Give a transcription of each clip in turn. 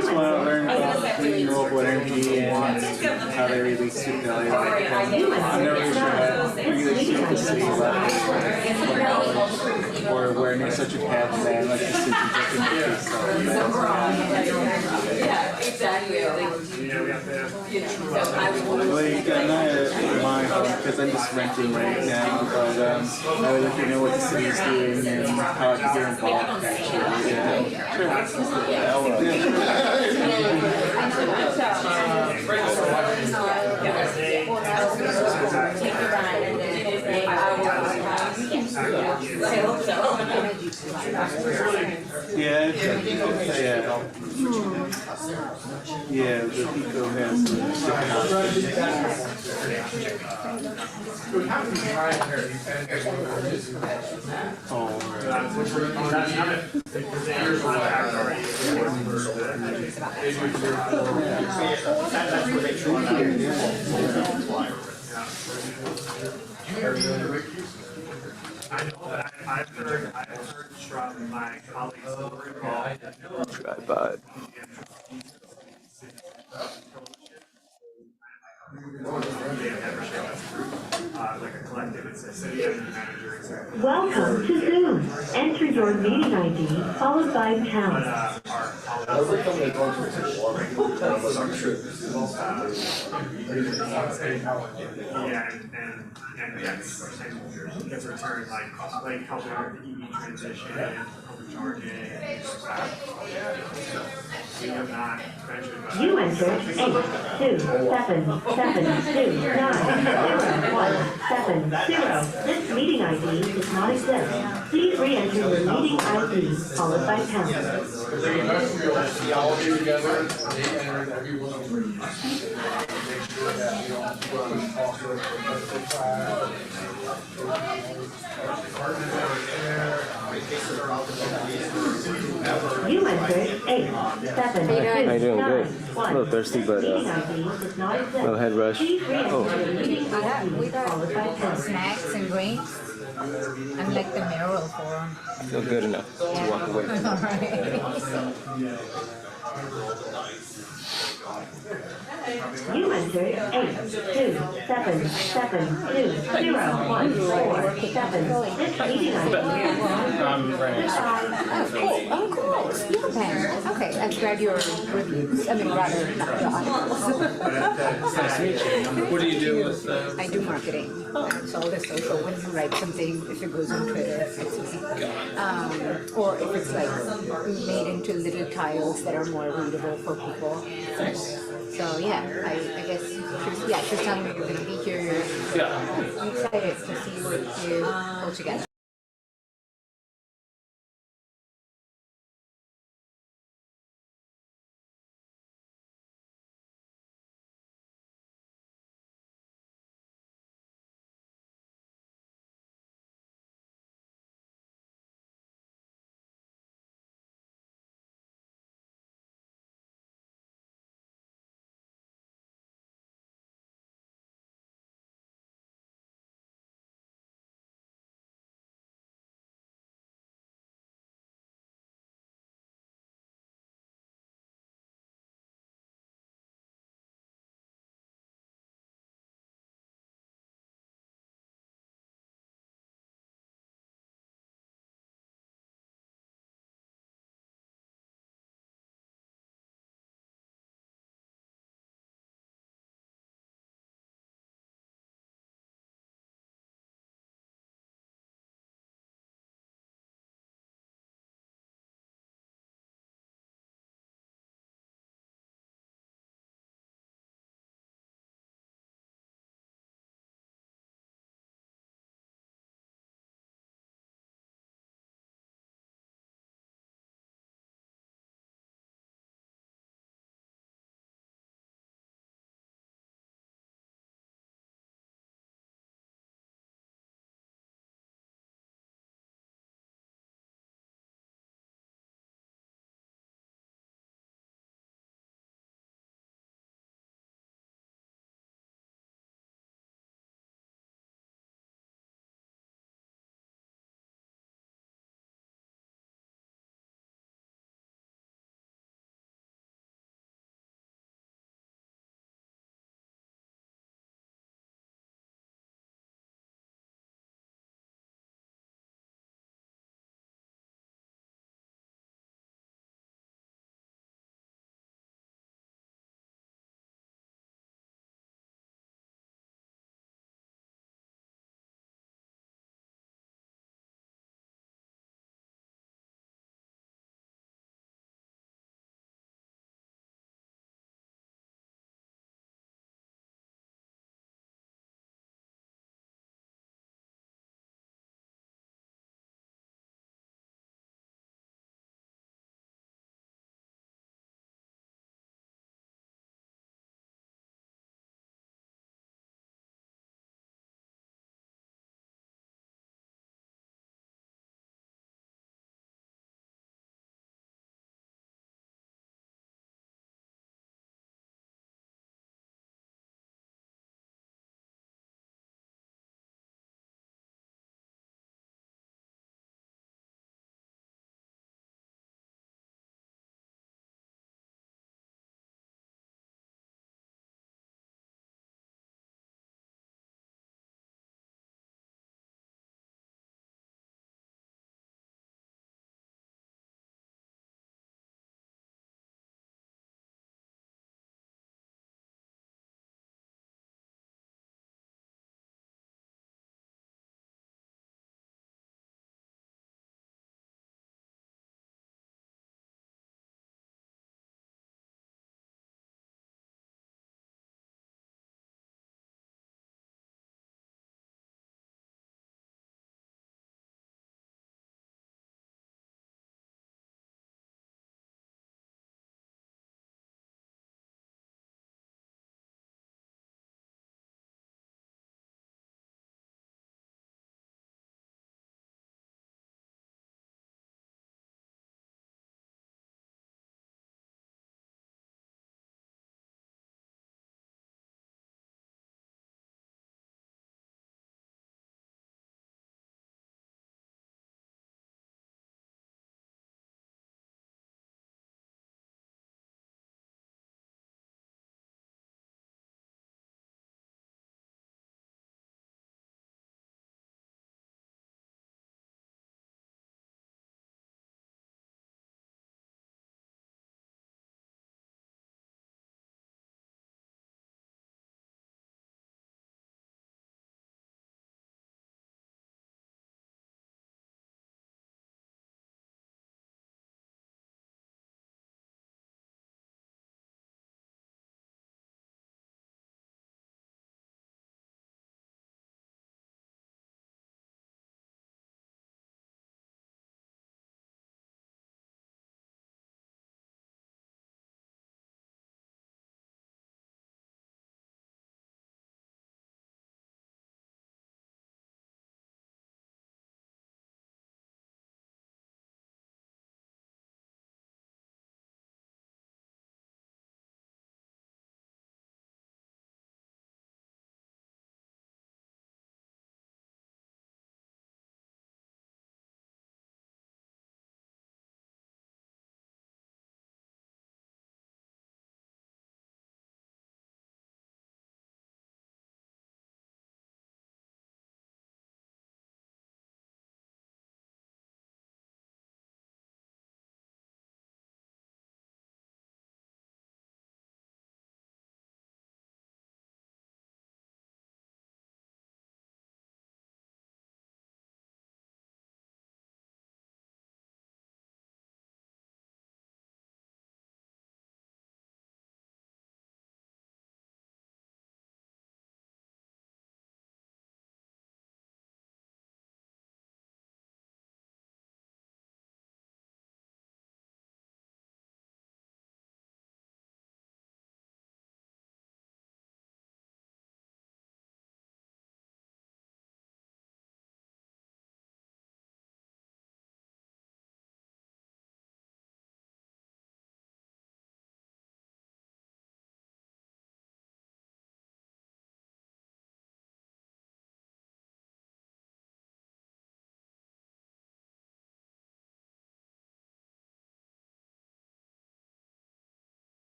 just want to learn about renewable energy and how they relate to value. I'm never really sure how it relates to the city level or where near such a path that like the city Yeah, exactly. Like, I'm not at my home because I'm just renting right now, but I would like to know what the city is doing and how I can get involved actually. Yeah, yeah, the Pico has different I know that I've heard from my colleagues. Tripod. Like a collective, it's a city manager. Welcome to Zoom. Enter your meeting ID followed by pound. And gets returned like helping with the EV transition, public charging, we have not mentioned about You entered 82772901770. This meeting ID does not exist. Please re-enter your meeting ID followed by pound. See all of you together, they enter everyone. Make sure that we don't You entered 87291. How you doing? Good. A little thirsty, but Meeting ID does not exist. no head rush. Please re-enter Oh, your meeting ID We followed by got pound. snacks and drinks. I'm like the mayoral forum. feel good enough to walk away. You entered 827720147. This meeting ID. Oh, cool. You have a pen. Okay, I've read your reviews. I mean, rather, not your articles. What do you do with I do marketing. So all the social, when you write something, if it goes on Twitter, it's easy. Or if it's like made into little tiles that are more readable for people. So yeah, I guess she's telling me you're gonna be here. Yeah. I'm excited to see what you pull together.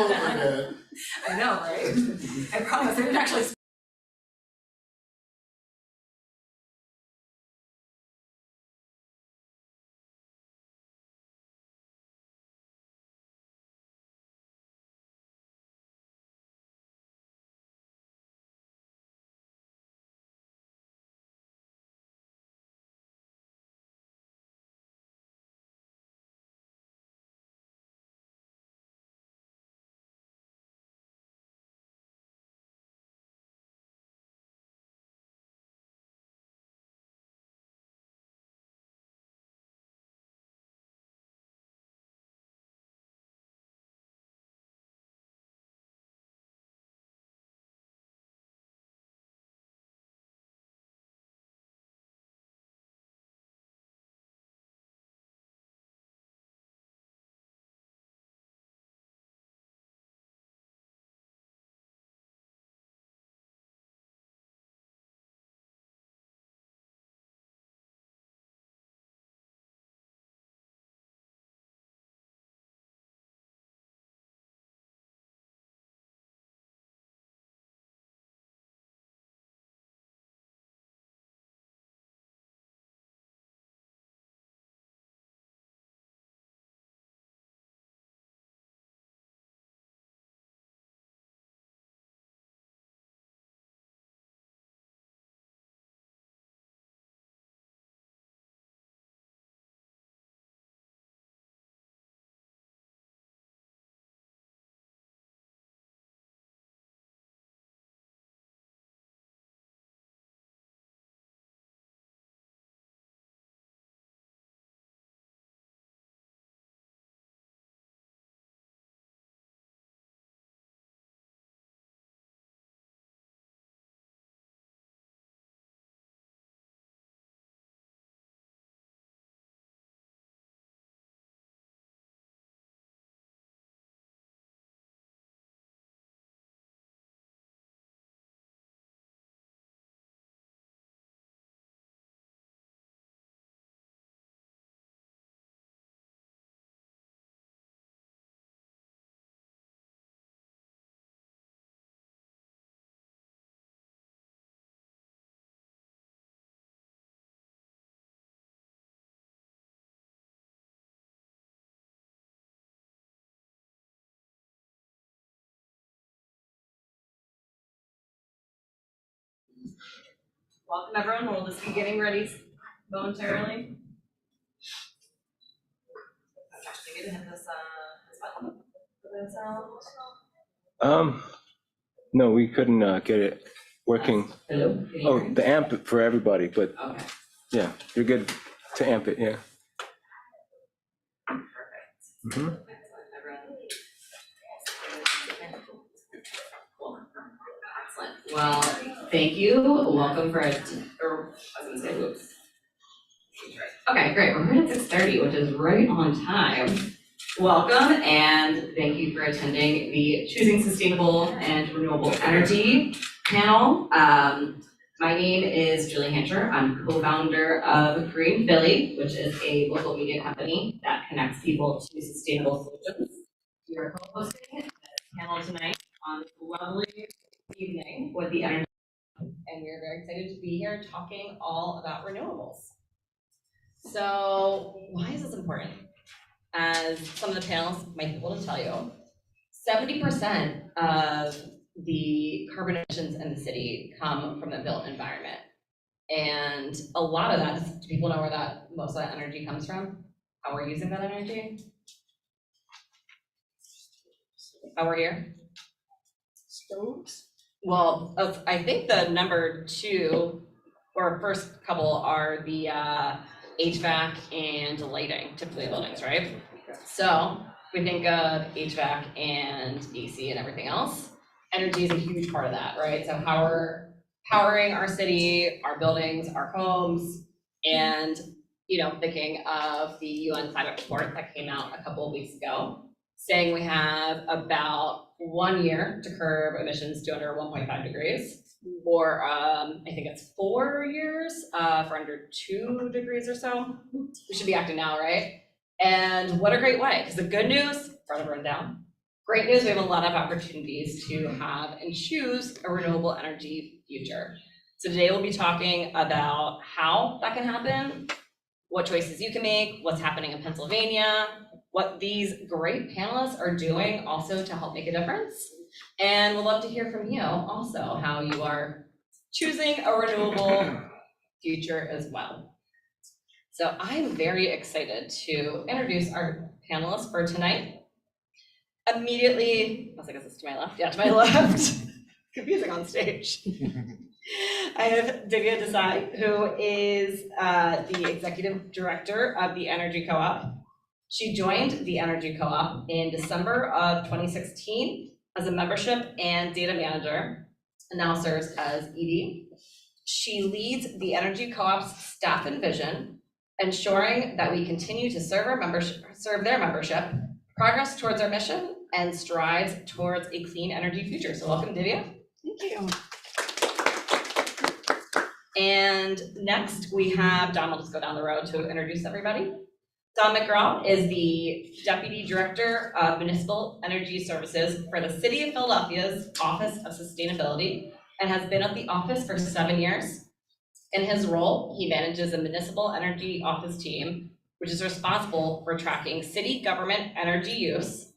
forget. I know, right? I promise, I didn't actually. Welcome everyone, we'll just be getting ready momentarily. Maybe to hit this button for this No, we couldn't get it working. Hello? Can you Oh, hear me? the amp for everybody, but Okay, yeah, you're good to amp it, yeah. perfect. Mhm. Excellent, everyone. Cool. Excellent. Well, thank you. Welcome for or I was gonna say, whoops. Okay, great. We're here at 6:30, which is right on time. Welcome and thank you for attending the Choosing Sustainable and Renewable Energy panel. My name is Julie Hancher. I'm co-founder of Green Philly, which is a local media company that connects people to sustainable solutions. We are co-hosting this panel tonight on this lovely evening with the energy, and we're very excited to be here talking all about renewables. So why is this important? As some of the panelists might be able to tell you, 70% of the carbon emissions in the city come from the built environment. And a lot of that, do people know where that most of that energy comes from? How we're using that energy? How we're here? Stoves? Well, I think the number two, or first couple are the HVAC and lighting, typically in buildings, right? So we think of HVAC and AC and everything else. Energy is a huge part of that, right? So how we're powering our city, our buildings, our homes, and thinking of the UN climate report that came out a couple of weeks ago, saying we have about 1 year to curb emissions to under 1.5 degrees, or I think it's 4 years for under 2 degrees or so. We should be acting now, right? And what a great way, because the good news, further burn down. Great news, we have a lot of opportunities to have and choose a renewable energy future. So today we'll be talking about how that can happen, what choices you can make, what's happening in Pennsylvania, what these great panelists are doing also to help make a difference. And we'd love to hear from you also, how you are choosing a renewable future as well. So I'm very excited to introduce our panelists for tonight. Immediately, I was like, is this to my left? Yeah, to my left. Confusing on stage. I have Divya Desai, who is the Executive Director of the Energy Co-op. She joined the Energy Co-op in December of 2016 as a membership and data manager, and now serves as ED. She leads the Energy Co-op's staff and vision, ensuring that we continue to serve their membership, progress towards our mission, and strives towards a clean energy future. So welcome, Divya. Thank you. And next we have Don. I'll just go down the road to introduce everybody. Don McGraw is the Deputy Director of Municipal Energy Services for the City of Philadelphia's Office of Sustainability and has been at the office for 7 years. In his role, he manages a municipal energy office team, which is responsible for tracking city government energy use,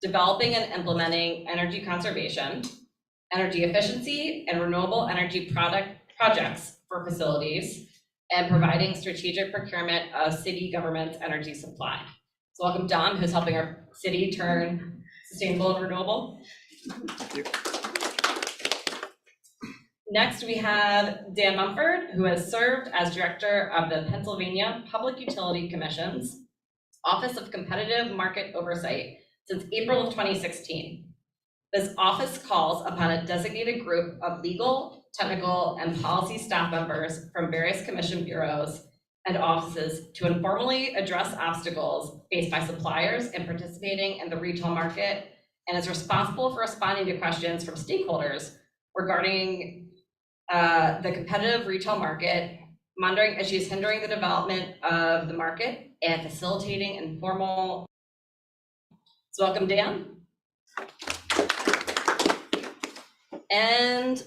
developing and implementing energy conservation, energy efficiency, and renewable energy projects for facilities, and providing strategic procurement of city government's energy supply. So welcome Don, who's helping our city turn sustainable and renewable. Next, we have Dan Mumford, who has served as Director of the Pennsylvania Public Utility Commission's Office of Competitive Market Oversight since April of 2016. This office calls upon a designated group of legal, technical, and policy staff members from various commission bureaus and offices to informally address obstacles faced by suppliers in participating in the retail market, and is responsible for responding to questions from stakeholders regarding the competitive retail market, monitoring issues hindering the development of the market, and facilitating informal. So welcome, Dan. And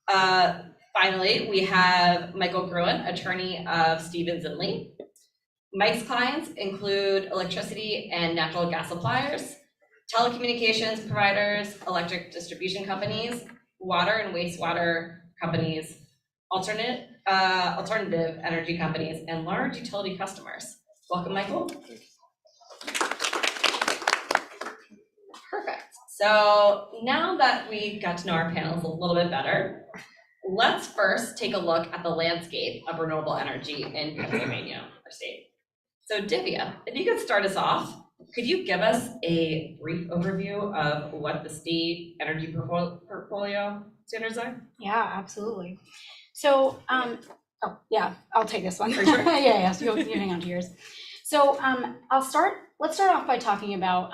finally, we have Michael Gruen, attorney of Stevens & Lee. Mike's clients include electricity and natural gas suppliers, telecommunications providers, electric distribution companies, water and wastewater companies, alternative energy companies, and large utility customers. Welcome, Michael. Perfect. So now that we got to know our panels a little bit better, let's first take a look at the landscape of renewable energy in Pennsylvania, our state. So Divya, if you could start us off, could you give us a brief overview of what the state energy portfolio standards are? Yeah, absolutely. So, oh yeah, I'll take this one. Are you sure? yeah, so you hang on to yours. So let's start off by talking about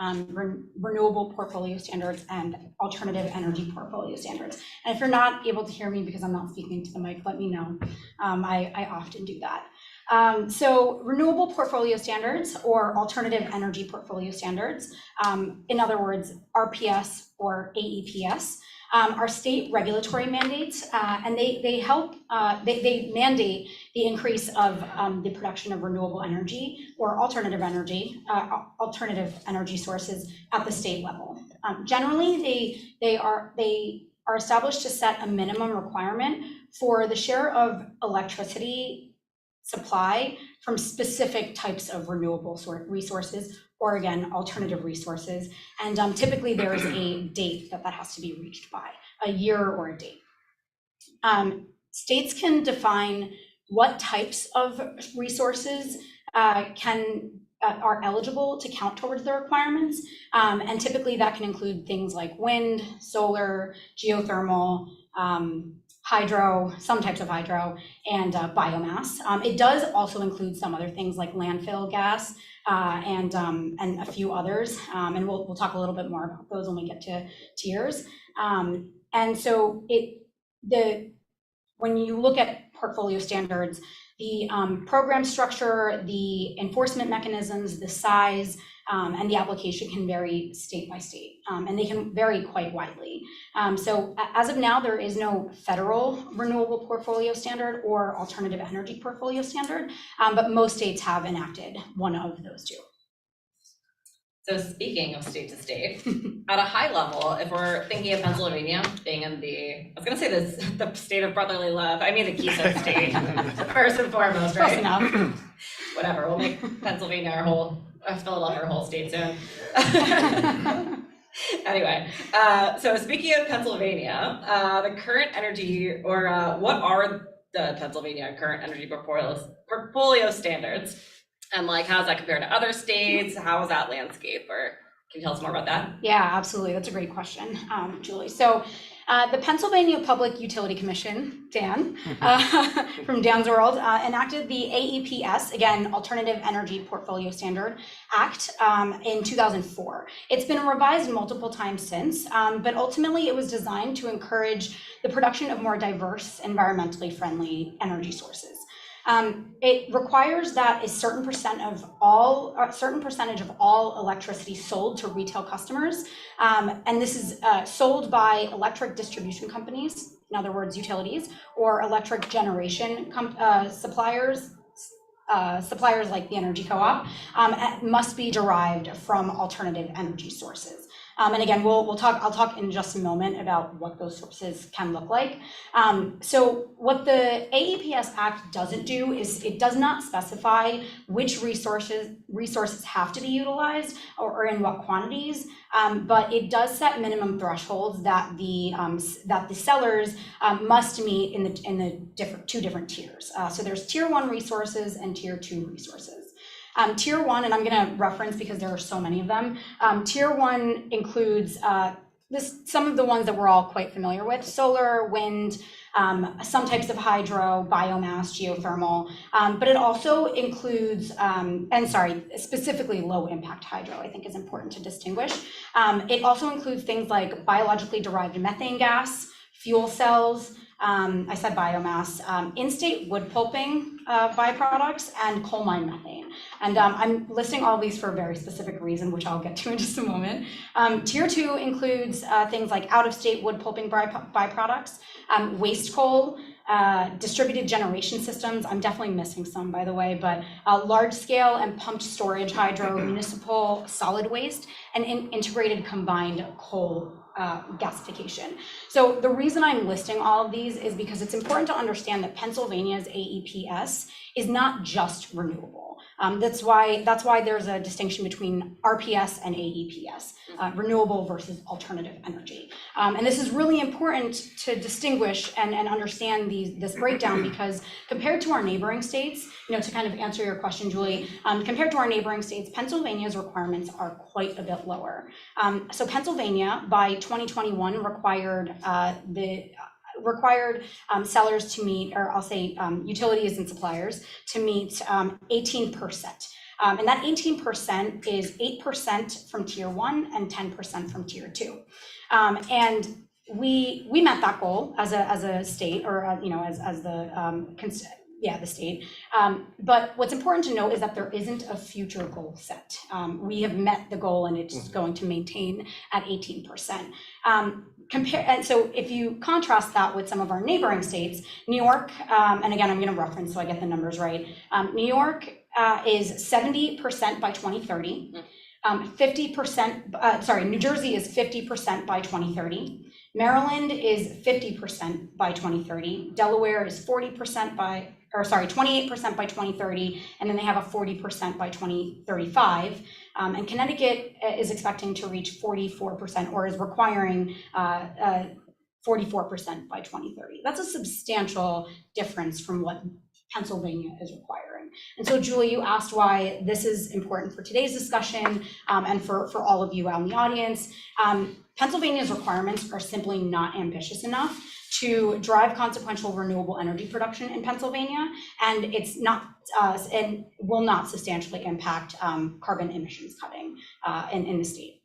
renewable portfolio standards and alternative energy portfolio standards. And if you're not able to hear me because I'm not speaking to the mic, let me know. I often do that. So renewable portfolio standards or alternative energy portfolio standards, in other words, RPS or AEPS, are state regulatory mandates, and they help, they mandate the increase of the production of renewable energy or alternative energy sources at the state level. Generally, they are established to set a minimum requirement for the share of electricity supply from specific types of renewable resources, or again, alternative resources. And typically there is a date that has to be reached by, a year or a date. States can define what types of resources are eligible to count towards the requirements. And typically that can include things like wind, solar, geothermal, hydro, some types of hydro, and biomass. It does also include some other things like landfill gas and a few others. And we'll talk a little bit more about those when we get to tiers. And so when you look at portfolio standards, the program structure, the enforcement mechanisms, the size, and the application can vary state by state, and they can vary quite widely. So as of now, there is no federal renewable portfolio standard or alternative energy portfolio standard, but most states have enacted one of those two. So speaking of state to state, at a high level, if we're thinking of Pennsylvania being in the, I was gonna say this, the state of brotherly love, I mean the Keystone State, first and foremost, Close right? enough. Whatever, we'll make Pennsylvania Philadelphia our whole state soon. Anyway, so speaking of Pennsylvania, the current energy, or what are the Pennsylvania current energy portfolio standards? And like, how does that compare to other states? How is that landscape? Or can you tell us more about that? Yeah, absolutely. That's a great question, Julie. So the Pennsylvania Public Utility Commission, Dan, from Dan's World, enacted the AEPS, again, Alternative Energy Portfolio Standard Act, in 2004. It's been revised multiple times since, but ultimately it was designed to encourage the production of more diverse, environmentally friendly energy sources. It requires that a certain percentage of all electricity sold to retail customers, and this is sold by electric distribution companies, in other words, utilities, or electric generation suppliers like the Energy Co-op, must be derived from alternative energy sources. And again, I'll talk in just a moment about what those sources can look like. So what the AEPS Act doesn't do is it does not specify which resources have to be utilized or in what quantities, but it does set minimum thresholds that the sellers must meet in the two different tiers. So there's tier 1 resources and tier 2 resources. Tier 1, and I'm going to reference because there are so many of them. Tier 1 includes some of the ones that we're all quite familiar with: solar, wind, some types of hydro, biomass, geothermal, but it also includes, specifically low impact hydro, I think is important to distinguish. It also includes things like biologically derived methane gas, fuel cells, I said biomass, in-state wood pulping byproducts, and coal mine methane. And I'm listing all these for a very specific reason, which I'll get to in just a moment. Tier 2 includes things like out-of-state wood pulping byproducts, waste coal, distributed generation systems. I'm definitely missing some, by the way, but large-scale and pumped storage hydro, municipal solid waste, and integrated combined coal gasification. So the reason I'm listing all of these is because it's important to understand that Pennsylvania's AEPS is not just renewable. That's why there's a distinction between RPS and AEPS, renewable versus alternative energy. And this is really important to distinguish and understand this breakdown, because compared to our neighboring states, to kind of answer your question, Julie, compared to our neighboring states, Pennsylvania's requirements are quite a bit lower. So Pennsylvania, by 2021, required sellers to meet, or I'll say utilities and suppliers to meet 18%. And that 18% is 8% from tier 1 and 10% from tier 2. And we met that goal as a state, or as the state. But what's important to note is that there isn't a future goal set. We have met the goal, and it's going to maintain at 18%. And so if you contrast that with some of our neighboring states, New York, and again, I'm going to reference so I get the numbers right. New York is 70% by 2030. 50%, New Jersey is 50% by 2030. Maryland is 50% by 2030. Delaware is 28% by 2030, and then they have a 40% by 2035. And Connecticut is expecting to reach 44%, or is requiring 44% by 2030. That's a substantial difference from what Pennsylvania is requiring. And so, Julie, you asked why this is important for today's discussion, and for all of you out in the audience. Pennsylvania's requirements are simply not ambitious enough to drive consequential renewable energy production in Pennsylvania, and it's not and will not substantially impact carbon emissions cutting in the state.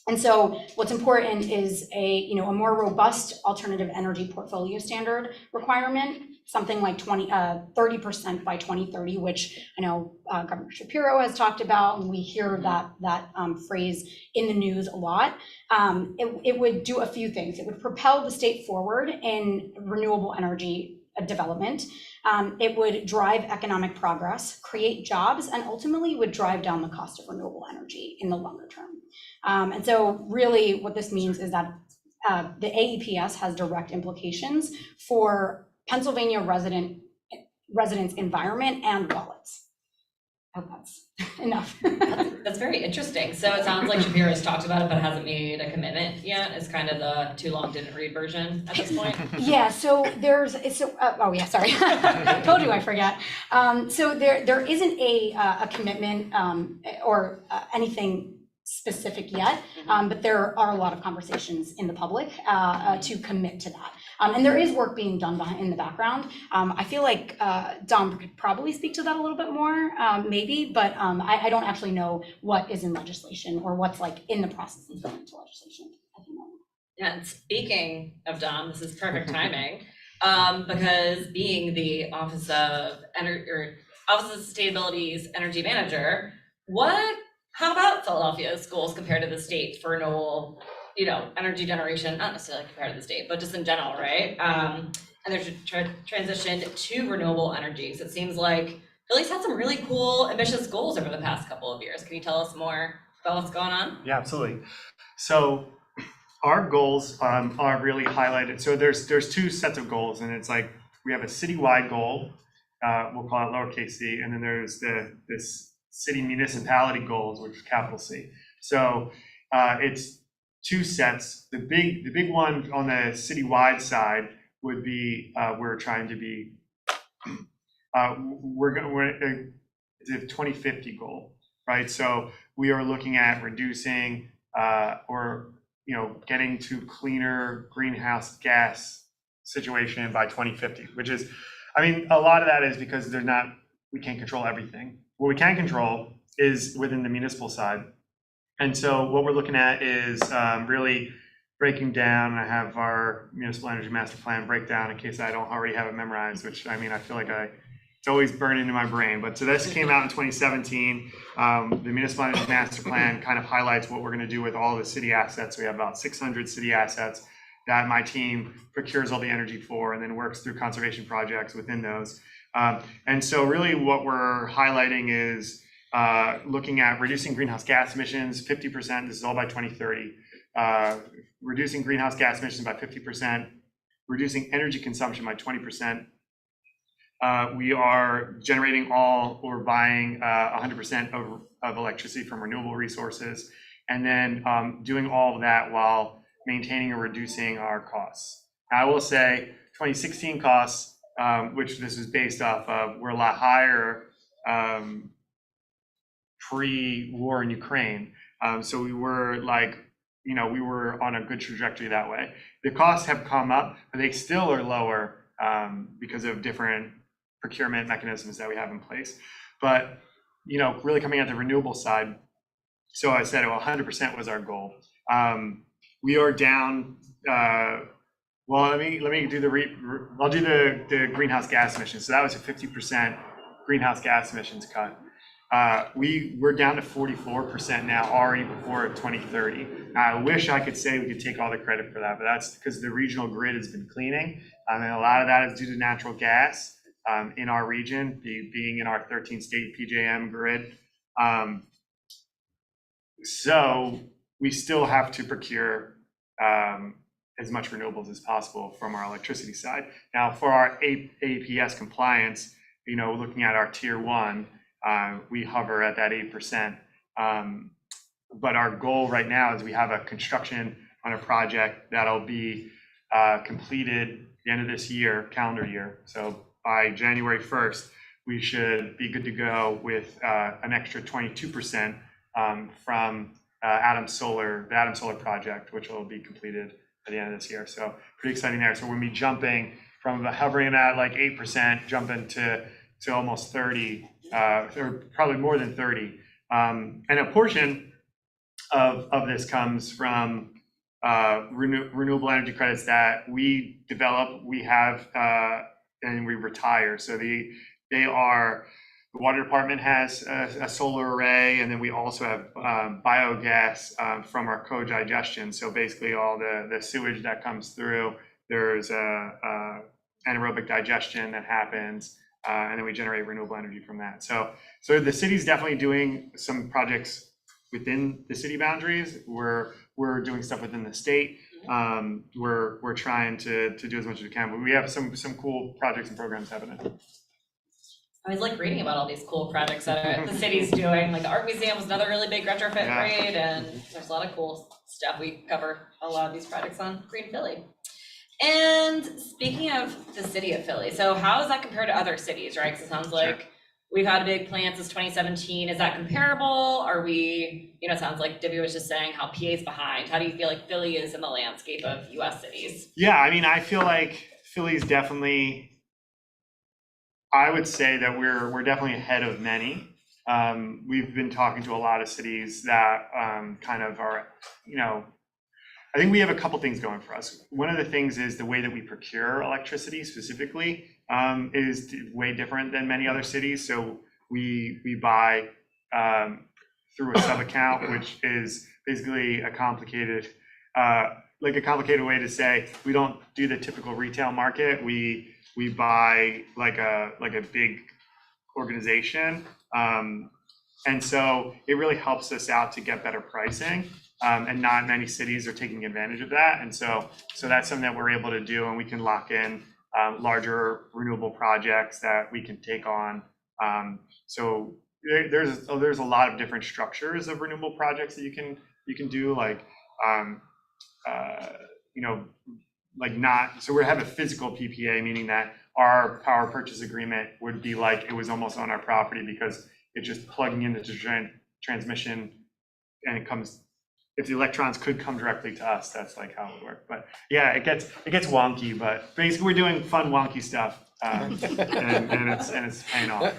And so what's important is a more robust alternative energy portfolio standard requirement something like 30% by 2030, which I know Governor Shapiro has talked about, and we hear that phrase in the news a lot. It would do a few things. It would propel the state forward in renewable energy development. It would drive economic progress, create jobs, and ultimately would drive down the cost of renewable energy in the longer term. And so really what this means is that the AEPS has direct implications for Pennsylvania residents' environment and wallets. I hope that's enough. That's very interesting. So it sounds like Shapiro's talked about it, but hasn't made a commitment yet. It's kind of the too long didn't read version at this point. Yeah, so oh yeah, sorry. Told you I forget. So there isn't a commitment or anything specific yet, but there are a lot of conversations in the public to commit to that. And there is work being done in the background. I feel like Dom could probably speak to that a little bit more, maybe, but I don't actually know what is in legislation or what's like in the process of going into legislation at the moment. Yeah, and speaking of Dom, this is perfect timing, because being the Office of Sustainability's energy manager, how about Philadelphia's goals compared to the state for renewable, energy generation, not necessarily compared to the state, but just in general, right? And there's transition to renewable energy. So it seems like Philly's had some really cool, ambitious goals over the past couple of years. Can you tell us more about what's going on? Yeah, absolutely. So our goals are really highlighted. So there's two sets of goals, and it's like we have a citywide goal, we'll call it lowercase c, and then there's this city municipality goals, which is capital C. So it's two sets. The big one on the citywide side would be we're trying to be it's a 2050 goal, right? So we are looking at reducing or getting to cleaner greenhouse gas situation by 2050, which is, a lot of that is because we can't control everything. What we can control is within the municipal side. And so what we're looking at is really breaking down. I have our municipal energy master plan breakdown in case I don't already have it memorized, which I feel like it's always burned into my brain. But so this came out in 2017. The municipal energy master plan kind of highlights what we're going to do with all the city assets. We have about 600 city assets that my team procures all the energy for and then works through conservation projects within those. And so really what we're highlighting is looking at reducing greenhouse gas emissions 50%. This is all by 2030. Reducing greenhouse gas emissions by 50%, reducing energy consumption by 20%. We are generating or buying 100% of electricity from renewable resources, and then doing all of that while maintaining or reducing our costs. I will say 2016 costs, which this is based off of, were a lot higher pre-war in Ukraine. So we were we were on a good trajectory that way. The costs have come up, but they still are lower because of different procurement mechanisms that we have in place. But, really coming at the renewable side, so I said 100% was our goal. We are down, well, let me do I'll do the greenhouse gas emissions. So that was a 50% greenhouse gas emissions cut. We're down to 44% now already before 2030. Now, I wish I could say we could take all the credit for that, but that's because the regional grid has been cleaning. And a lot of that is due to natural gas in our region, being in our 13-state PJM grid. So we still have to procure as much renewables as possible from our electricity side. Now, for our AEPS compliance, looking at our tier 1, we hover at that 8%. But our goal right now is we have a construction on a project that'll be completed at the end of this year, calendar year. So by January 1st, we should be good to go with an extra 22% from the Adams Solar project, which will be completed at the end of this year. So pretty exciting there. So we'll be jumping from hovering at like 8%, jumping to almost 30, or probably more than 30. And a portion of this comes from renewable energy credits that we develop. We have and we retire. So the water department has a solar array, and then we also have biogas from our co-digestion. So basically all the sewage that comes through, there's anaerobic digestion that happens, and then we generate renewable energy from that. So the city's definitely doing some projects within the city boundaries. We're doing stuff within the state. We're trying to do as much as we can, but we have some cool projects and programs happening. I was like reading about all these cool projects that the city's doing, like the art museum was another really big retrofit grade, and there's a lot of cool stuff. We cover a lot of these projects on Green Philly. And speaking of the city of Philly, so how does that compare to other cities, right? Because it sounds like we've had a big plan since 2017. Is that comparable? Are we, it sounds like Divya was just saying how PA's behind. How do you feel like Philly is in the landscape of US cities? Yeah, I mean, I feel like Philly's definitely, I would say that we're definitely ahead of many. We've been talking to a lot of cities that kind of are, I think we have a couple things going for us. One of the things is the way that we procure electricity specifically is way different than many other cities. So we buy through a sub account, which is basically a complicated way to say we don't do the typical retail market. We buy like a big organization, and so it really helps us out to get better pricing. And not many cities are taking advantage of that, and so that's something that we're able to do, and we can lock in larger renewable projects that we can take on. So there's a lot of different structures of renewable projects that you can do, like so we have a physical PPA, meaning that our power purchase agreement would be like it was almost on our property, because it's just plugging into transmission, and it comes. If the electrons could come directly to us, that's like how it would work. But yeah, it gets wonky, but basically we're doing fun wonky stuff, and it's paying off.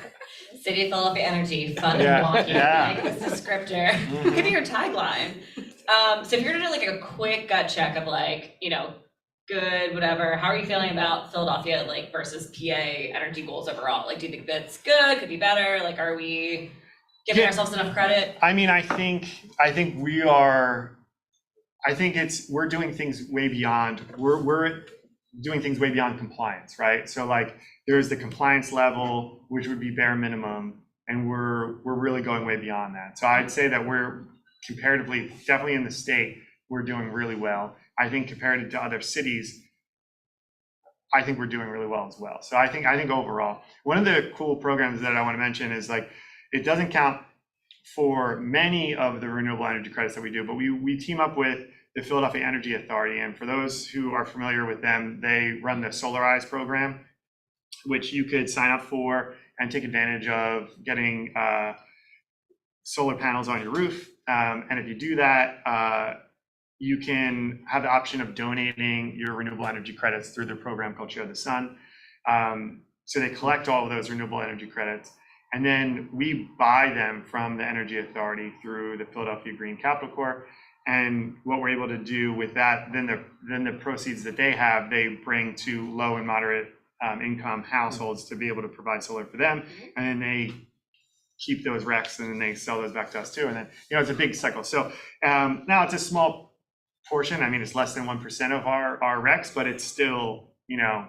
City of Philadelphia Energy, fun and wonky. Yeah. Like this descriptor. Could be your tagline. So if you're gonna do like a quick gut check of like, good, whatever, how are you feeling about Philadelphia like versus PA energy goals overall? Like, do you think that's good? Could be better? Like, are we giving ourselves enough credit? I mean, I think we're doing things way beyond, we're doing things way beyond compliance, right? So like there's the compliance level, which would be bare minimum, and we're really going way beyond that. So I'd say that we're comparatively, definitely in the state, we're doing really well. I think compared to other cities, I think we're doing really well as well. So I think overall, one of the cool programs that I want to mention is like, it doesn't count for many of the renewable energy credits that we do, but we team up with the Philadelphia Energy Authority. And for those who are familiar with them, they run the Solarize program, which you could sign up for and take advantage of getting solar panels on your roof. And if you do that, you can have the option of donating your renewable energy credits through the program called Share the Sun. So they collect all of those renewable energy credits, and then we buy them from the Energy Authority through the Philadelphia Green Capital Corp. And what we're able to do with that, then the proceeds that they have, they bring to low and moderate income households to be able to provide solar for them. And then they keep those RECs, and then they sell those back to us too. And then, it's a big cycle. So now it's a small portion. I mean, it's less than 1% of our RECs, but it's still,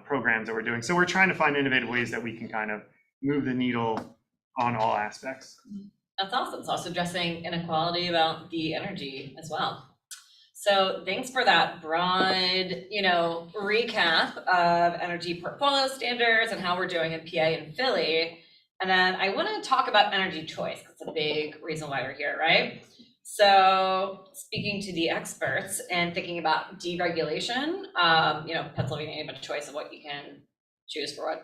programs that we're doing. So we're trying to find innovative ways that we can kind of move the needle on all aspects. That's awesome. It's also addressing inequality about the energy as well. So thanks for that broad, recap of energy portfolio standards and how we're doing in PA and Philly. And then I want to talk about energy choice, because it's a big reason why we're here, right? So speaking to the experts and thinking about deregulation, Pennsylvania, you have a choice of what you can choose for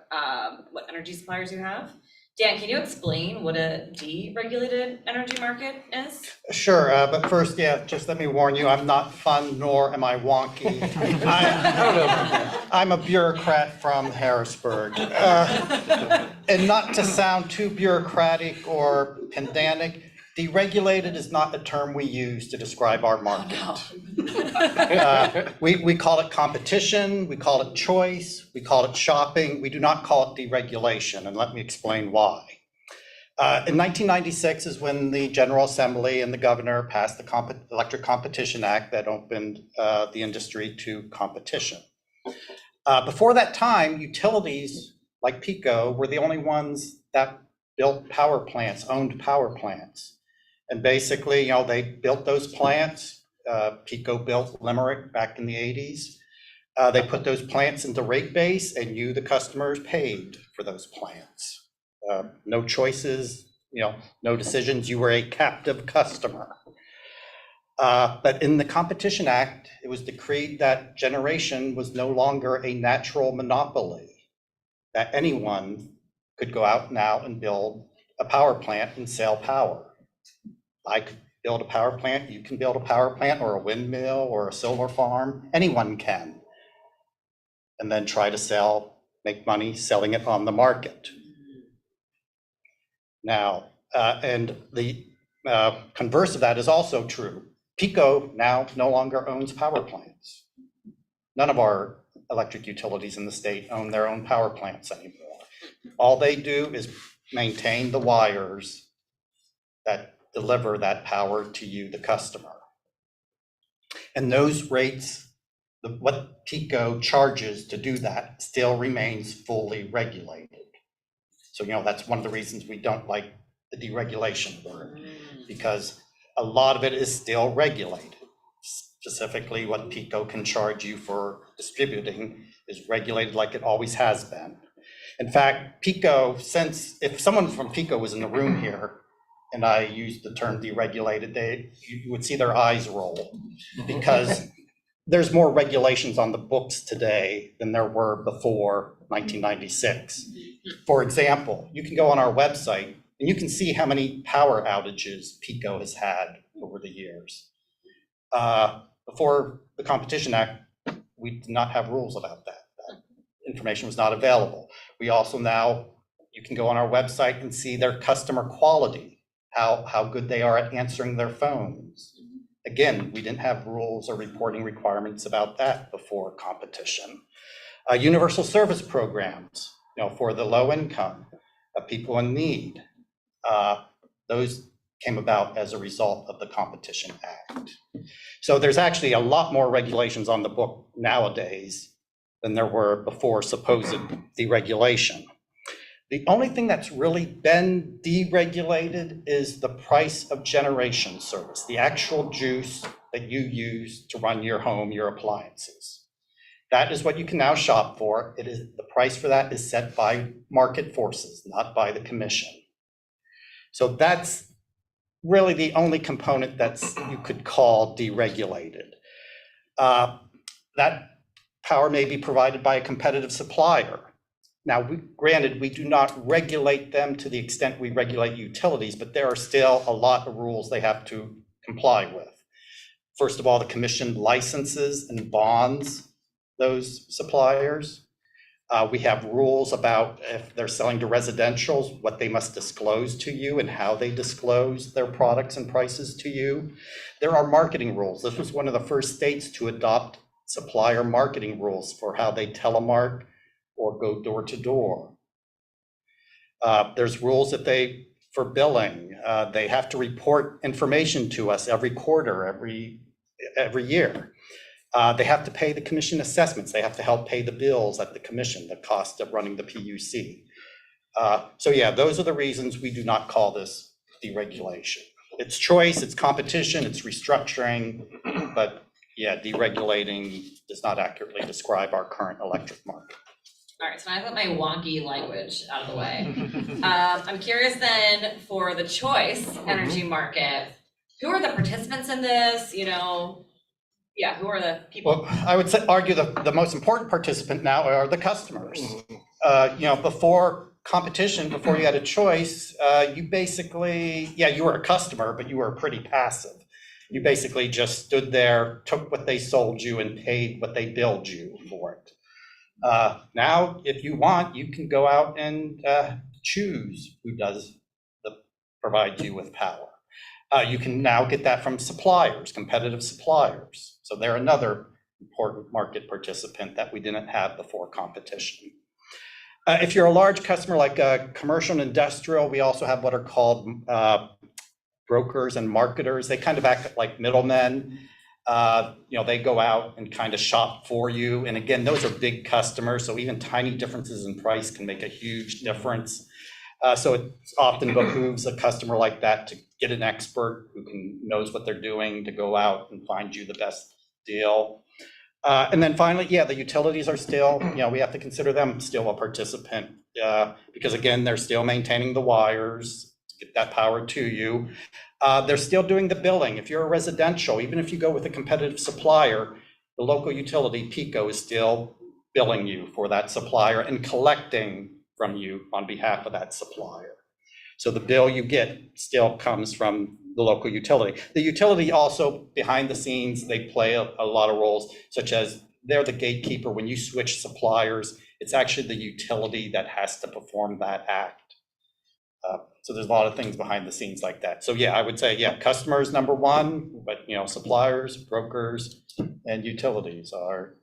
what energy suppliers you have. Dan, can you explain what a deregulated energy market is? Sure, but first, just let me warn you, I'm not fun, nor am I wonky. I'm a bureaucrat from Harrisburg. And not to sound too bureaucratic or pedantic, Deregulated is not a term we use to describe our market. Oh, We call it competition, we call it choice, we call it shopping. We do not call it deregulation, and let me explain why. In 1996 is when the General Assembly and the governor passed the Electric Competition Act that opened the industry to competition. Before that time, utilities like PECO were the only ones that built power plants, owned power plants. And basically, they built those plants. PECO built Limerick back in the 80s. They put those plants into rate base, and you, the customers, paid for those plants. No choices, no decisions. You were a captive customer. But in the Competition Act, it was decreed that generation was no longer a natural monopoly, that anyone could go out now and build a power plant and sell power. I could build a power plant, you can build a power plant or a windmill or a solar farm, anyone can. And then try to make money selling it on the market. Now, and the converse of that is also true. PECO now no longer owns power plants. None of our electric utilities in the state own their own power plants anymore. All they do is maintain the wires that deliver that power to you, the customer. And those rates, what PECO charges to do that, still remains fully regulated. So, that's one of the reasons we don't like the deregulation word, because a lot of it is still regulated. Specifically, what PECO can charge you for distributing is regulated like it always has been. In fact, PECO, if someone from PECO was in the room here, and I used the term deregulated, you would see their eyes roll, because there's more regulations on the books today than there were before 1996. For example, you can go on our website and you can see how many power outages PECO has had over the years. Before the Competition Act, we did not have rules about that. That information was not available. We also now, you can go on our website and see their customer quality, how good they are at answering their phones. Again, we didn't have rules or reporting requirements about that before competition. Universal service programs, for the low income people in need. Those came about as a result of the Competition Act. So there's actually a lot more regulations on the book nowadays than there were before supposed deregulation. The only thing that's really been deregulated is the price of generation service, the actual juice that you use to run your home, your appliances. That is what you can now shop for. The price for that is set by market forces, not by the commission. So that's really the only component you could call deregulated. That power may be provided by a competitive supplier. Now, granted, we do not regulate them to the extent we regulate utilities, but there are still a lot of rules they have to comply with. First of all, the commission licenses and bonds those suppliers. We have rules about if they're selling to residentials, what they must disclose to you and how they disclose their products and prices to you. There are marketing rules. This was one of the first states to adopt supplier marketing rules for how they telemark or go door to door. There's rules for billing. They have to report information to us every quarter, every year. They have to pay the commission assessments. They have to help pay the bills at the commission, the cost of running the PUC. So yeah, those are the reasons we do not call this deregulation. It's choice, it's competition, it's restructuring, but yeah, deregulating does not accurately describe our current electric market. All right, so now I got my wonky language out of the way. I'm curious then, for the choice energy market, who are the participants in this? Yeah, who are the people? Well, I would argue the most important participant now are the customers. Before competition, before you had a choice, you basically, you were a customer, but you were pretty passive. You basically just stood there, took what they sold you and paid what they billed you for it. Now, if you want, you can go out and choose who provides you with power. You can now get that from suppliers, competitive suppliers. So they're another important market participant that we didn't have before competition. If you're a large customer like commercial and industrial, we also have what are called brokers and marketers. They kind of act like middlemen. They go out and kind of shop for you. And again, those are big customers. So even tiny differences in price can make a huge difference. So it often behooves a customer like that to get an expert who knows what they're doing to go out and find you the best deal. And then finally, the utilities are still, we have to consider them still a participant because again, they're still maintaining the wires to get that power to you. They're still doing the billing. If you're a residential, even if you go with a competitive supplier, the local utility, PECO, is still billing you for that supplier and collecting from you on behalf of that supplier. So the bill you get still comes from the local utility. The utility also, behind the scenes, they play a lot of roles, such as they're the gatekeeper. When you switch suppliers, it's actually the utility that has to perform that act. So there's a lot of things behind the scenes like that. So I would say, customers number one, but suppliers, brokers, and utilities are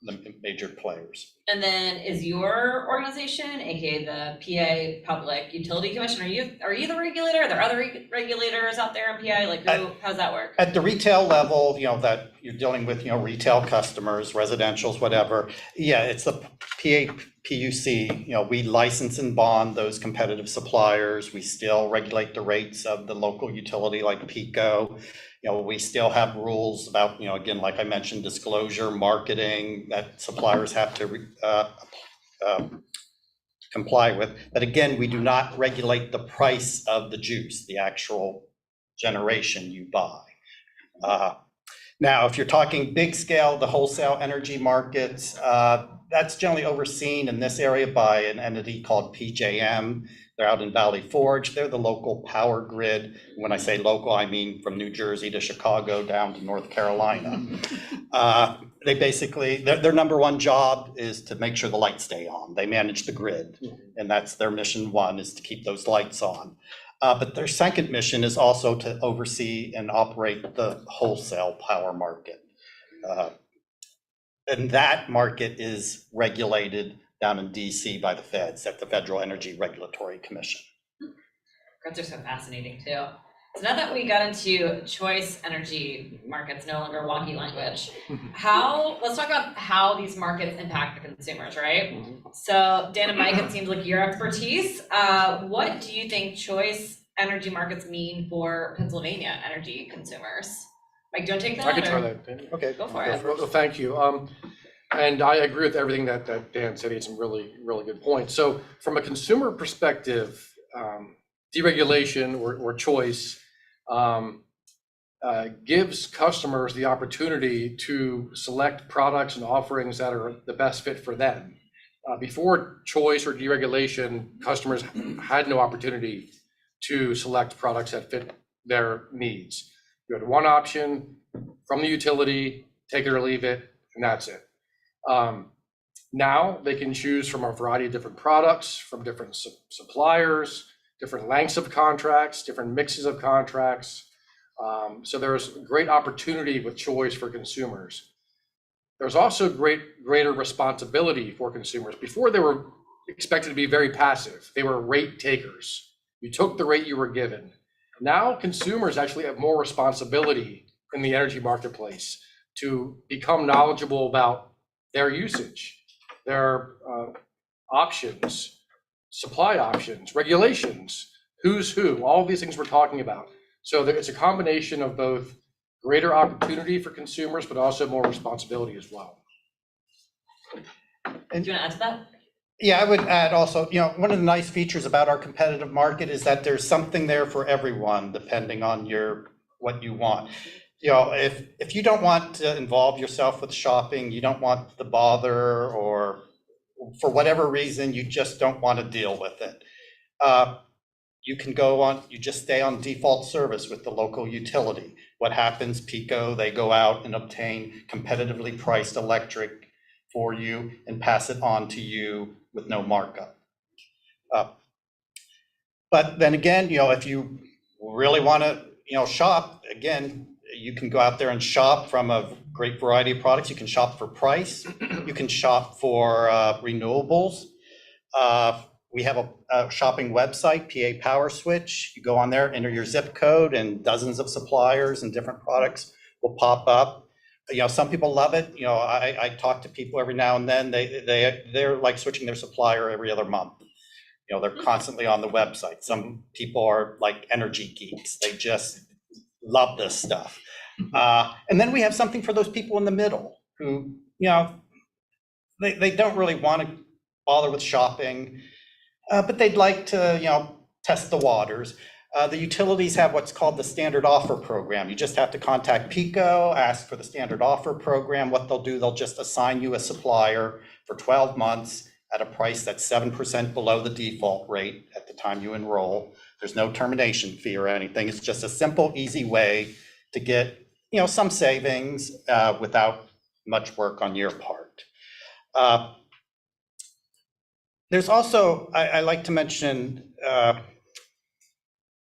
the major players. And then is your organization, aka the PA Public Utility Commission, are you the regulator? Are there other regulators out there in PA? Like how's that work? At the retail level, that you're dealing with, retail customers, residentials, whatever. It's the PUC. We license and bond those competitive suppliers. We still regulate the rates of the local utility like PECO. We still have rules about, again, like I mentioned, disclosure, marketing that suppliers have to comply with. But again, we do not regulate the price of the juice, the actual generation you buy. Now, if you're talking big scale, the wholesale energy markets, that's generally overseen in this area by an entity called PJM. They're out in Valley Forge. They're the local power grid. When I say local, I mean from New Jersey to Chicago down to North Carolina. They basically, their number one job is to make sure the lights stay on. They manage the grid, and that's their mission one, is to keep those lights on. But their second mission is also to oversee and operate the wholesale power market. And that market is regulated down in DC by the feds at the Federal Energy Regulatory Commission. Grids are so fascinating too. So now that we got into choice energy markets, no longer wonky language, let's talk about how these markets impact the consumers, right? So Dan and Mike, it seems like your expertise. What do you think choice energy markets mean for Pennsylvania energy consumers? Mike, do you want to take that? I can try that, Dan. Okay, go for it. Well, thank you. And I agree with everything that Dan said. He had some really, really good points. So from a consumer perspective, deregulation or choice gives customers the opportunity to select products and offerings that are the best fit for them. Before choice or deregulation, customers had no opportunity to select products that fit their needs. You had one option from the utility, take it or leave it, and that's it. Now they can choose from a variety of different products, from different suppliers, different lengths of contracts, different mixes of contracts. So there's great opportunity with choice for consumers. There's also greater responsibility for consumers. Before, they were expected to be very passive. They were rate takers. You took the rate you were given. Now consumers actually have more responsibility in the energy marketplace to become knowledgeable about their usage, their options, supply options, regulations, who's who, all of these things we're talking about. So it's a combination of both greater opportunity for consumers, but also more responsibility as well. Do you want to add to that? Yeah, I would add also, one of the nice features about our competitive market is that there's something there for everyone, depending on what you want. If you don't want to involve yourself with shopping, you don't want the bother, or for whatever reason, you just don't want to deal with it. You just stay on default service with the local utility. What happens, PECO, they go out and obtain competitively priced electric for you and pass it on to you with no markup. But then again, if you really want to, shop, again, you can go out there and shop from a great variety of products. You can shop for price. You can shop for renewables. We have a shopping website, PA Power Switch. You go on there, enter your zip code, and dozens of suppliers and different products will pop up. Some people love it. I talk to people every now and then. They're like switching their supplier every other month. They're constantly on the website. Some people are like energy geeks. They just love this stuff. And then we have something for those people in the middle who, they don't really want to bother with shopping, but they'd like to, test the waters. The utilities have what's called the standard offer program. You just have to contact PECO, ask for the standard offer program. What they'll do, they'll just assign you a supplier for 12 months at a price that's 7% below the default rate at the time you enroll. There's no termination fee or anything. It's just a simple, easy way to get, some savings without much work on your part. There's also, I like to mention,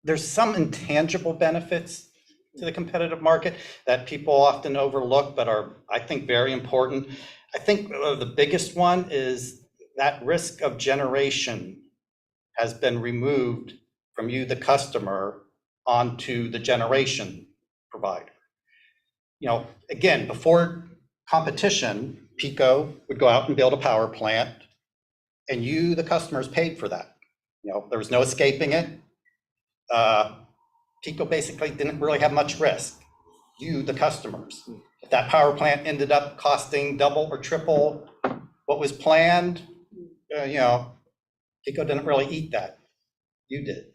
there's some intangible benefits to the competitive market that people often overlook, but are, I think, very important. I think the biggest one is that risk of generation has been removed from you, the customer, onto the generation provider. Again, before competition, PECO would go out and build a power plant, and you, the customers, paid for that. There was no escaping it. PECO basically didn't really have much risk. You, the customers. If that power plant ended up costing double or triple what was planned, PECO didn't really eat that. You did.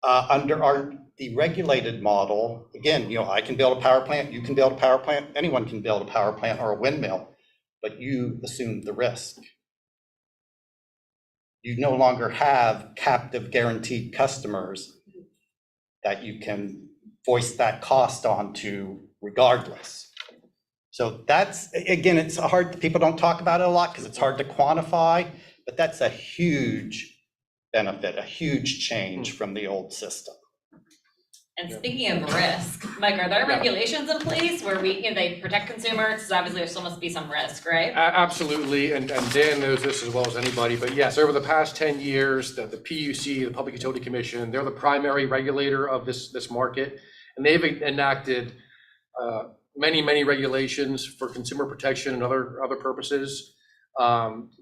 Under the regulated model, again, I can build a power plant, you can build a power plant, anyone can build a power plant or a windmill, but you assume the risk. You no longer have captive guaranteed customers that you can voice that cost onto regardless. So that's, again, it's hard, people don't talk about it a lot because it's hard to quantify, but that's a huge benefit, a huge change from the old system. And speaking of risk, Mike, are there regulations in place where they protect consumers? Because obviously there still must be some risk, right? Absolutely, and Dan knows this as well as anybody, but yes, over the past 10 years, the PUC, the Public Utility Commission, they're the primary regulator of this market, and they've enacted many regulations for consumer protection and other purposes.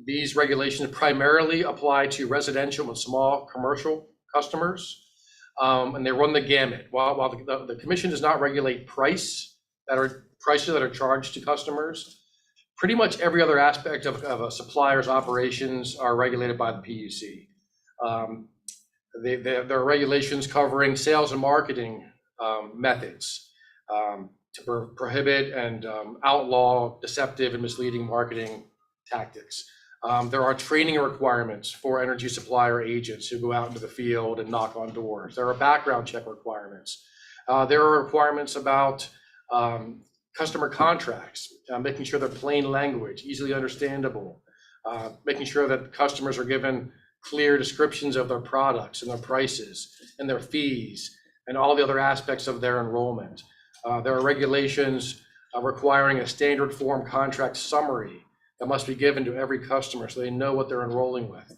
These regulations primarily apply to residential and small commercial customers. And they run the gamut. While the commission does not regulate prices that are charged to customers, pretty much every other aspect of a supplier's operations are regulated by the PUC. There are regulations covering sales and marketing methods to prohibit and outlaw deceptive and misleading marketing tactics. There are training requirements for energy supplier agents who go out into the field and knock on doors. There are background check requirements. There are requirements about customer contracts, making sure they're plain language, easily understandable, making sure that customers are given clear descriptions of their products and their prices and their fees and all the other aspects of their enrollment. There are regulations requiring a standard form contract summary that must be given to every customer so they know what they're enrolling with.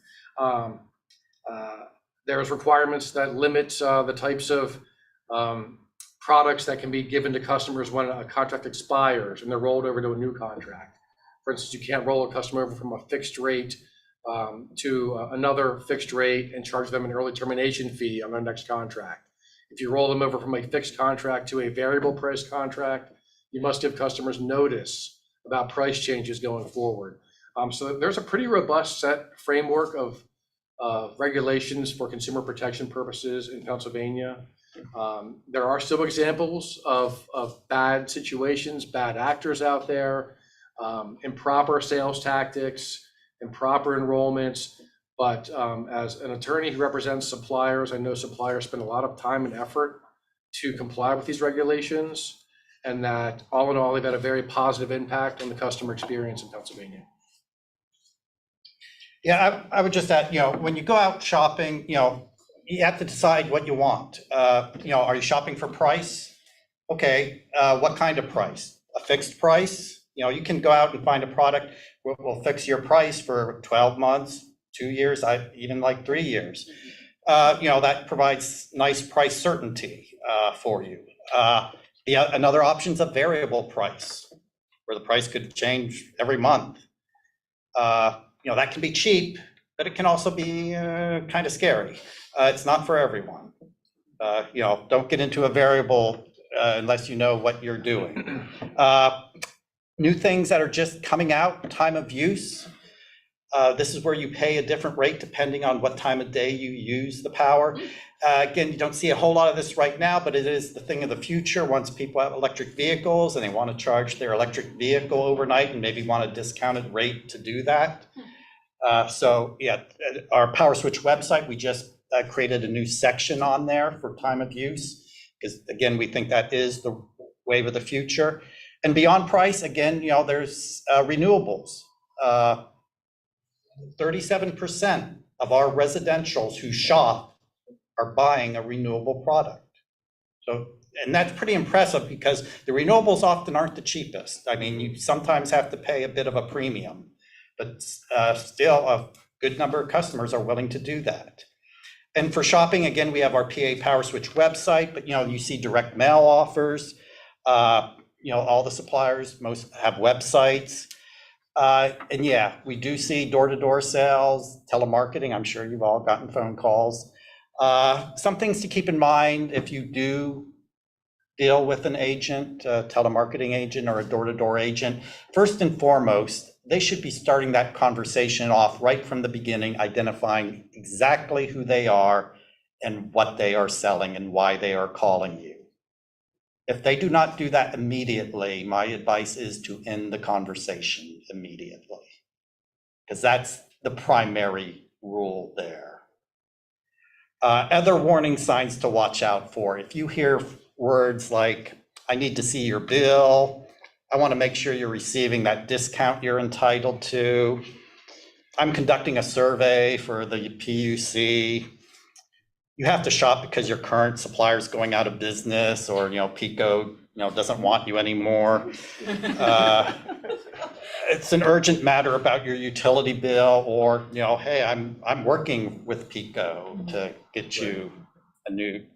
There's requirements that limit the types of products that can be given to customers when a contract expires and they're rolled over to a new contract. For instance, you can't roll a customer over from a fixed rate to another fixed rate and charge them an early termination fee on their next contract. If you roll them over from a fixed contract to a variable price contract, you must give customers notice about price changes going forward. So there's a pretty robust framework of regulations for consumer protection purposes in Pennsylvania. There are still examples of bad situations, bad actors out there, improper sales tactics, improper enrollments. But as an attorney who represents suppliers, I know suppliers spend a lot of time and effort to comply with these regulations, and that all in all, they've had a very positive impact on the customer experience in Pennsylvania. Yeah, I would just add, when you go out shopping, you have to decide what you want. Are you shopping for price? Okay, what kind of price? A fixed price? You can go out and find a product, we'll fix your price for 12 months, 2 years, even like 3 years. That provides nice price certainty for you. Another option is a variable price, where the price could change every month. That can be cheap, but it can also be kind of scary. It's not for everyone. Don't get into a variable unless you know what you're doing. New things that are just coming out, time of use. This is where you pay a different rate depending on what time of day you use the power. Again, you don't see a whole lot of this right now, but it is the thing of the future. Once people have electric vehicles and they want to charge their electric vehicle overnight and maybe want a discounted rate to do that. Our PowerSwitch website, we just created a new section on there for time of use, because again, we think that is the wave of the future. And beyond price, again, there's renewables. 37% of our residentials who shop are buying a renewable product. And that's pretty impressive, because the renewables often aren't the cheapest. I mean, you sometimes have to pay a bit of a premium, but still a good number of customers are willing to do that. And for shopping, again, we have our PA PowerSwitch website, but you see direct mail offers. All the suppliers, most have websites. And yeah, we do see door-to-door sales, telemarketing. I'm sure you've all gotten phone calls. Some things to keep in mind if you do deal with an agent, a telemarketing agent or a door-to-door agent. First and foremost, they should be starting that conversation off right from the beginning, identifying exactly who they are and what they are selling and why they are calling you. If they do not do that immediately, my advice is to end the conversation immediately, because that's the primary rule there. Other warning signs to watch out for. If you hear words like, I need to see your bill, I want to make sure you're receiving that discount you're entitled to, I'm conducting a survey for the PUC, you have to shop because your current supplier is going out of business, or PECO doesn't want you anymore. It's an urgent matter about your utility bill, or hey, I'm working with PECO to get you a new.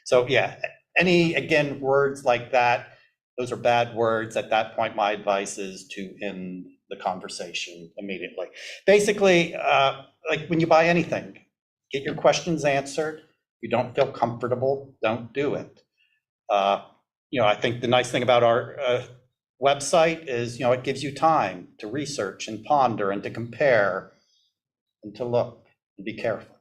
So yeah, again, words like that, those are bad words. At that point, my advice is to end the conversation immediately. Basically, like when you buy anything, get your questions answered. If you don't feel comfortable, don't do it. I think the nice thing about our website is, it gives you time to research and ponder and to compare and to look and be careful.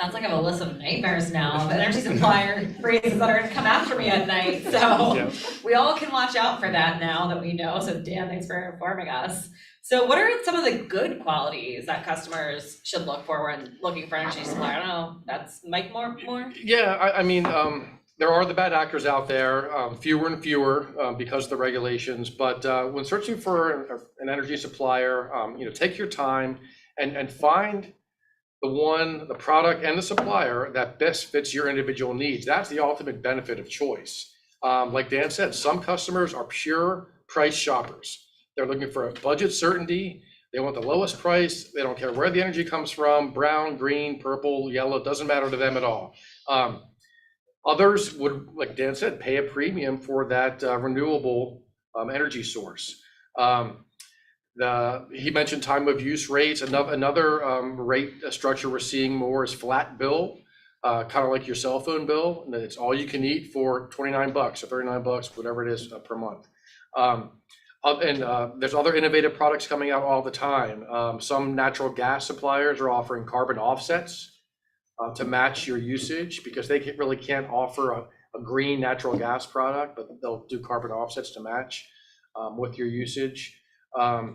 Sounds like I have a list of nightmares now of energy supplier phrases that are gonna come after me at night. So we all can watch out for that now that we know. So Dan, thanks for informing us. So what are some of the good qualities that customers should look for when looking for energy supply? I don't know, that's Mike more? Yeah, I mean, there are the bad actors out there, fewer and fewer because of the regulations. But when searching for an energy supplier, take your time and find the product and the supplier that best fits your individual needs. That's the ultimate benefit of choice. Like Dan said, some customers are pure price shoppers. They're looking for a budget certainty. They want the lowest price. They don't care where the energy comes from, brown, green, purple, yellow, doesn't matter to them at all. Others would, like Dan said, pay a premium for that renewable energy source. He mentioned time of use rates. Another rate structure we're seeing more is flat bill, kind of like your cell phone bill. It's all you can eat for $29 or $39, whatever it is per month. And there's other innovative products coming out all the time. Some natural gas suppliers are offering carbon offsets to match your usage, because they really can't offer a green natural gas product, but they'll do carbon offsets to match with your usage. I'll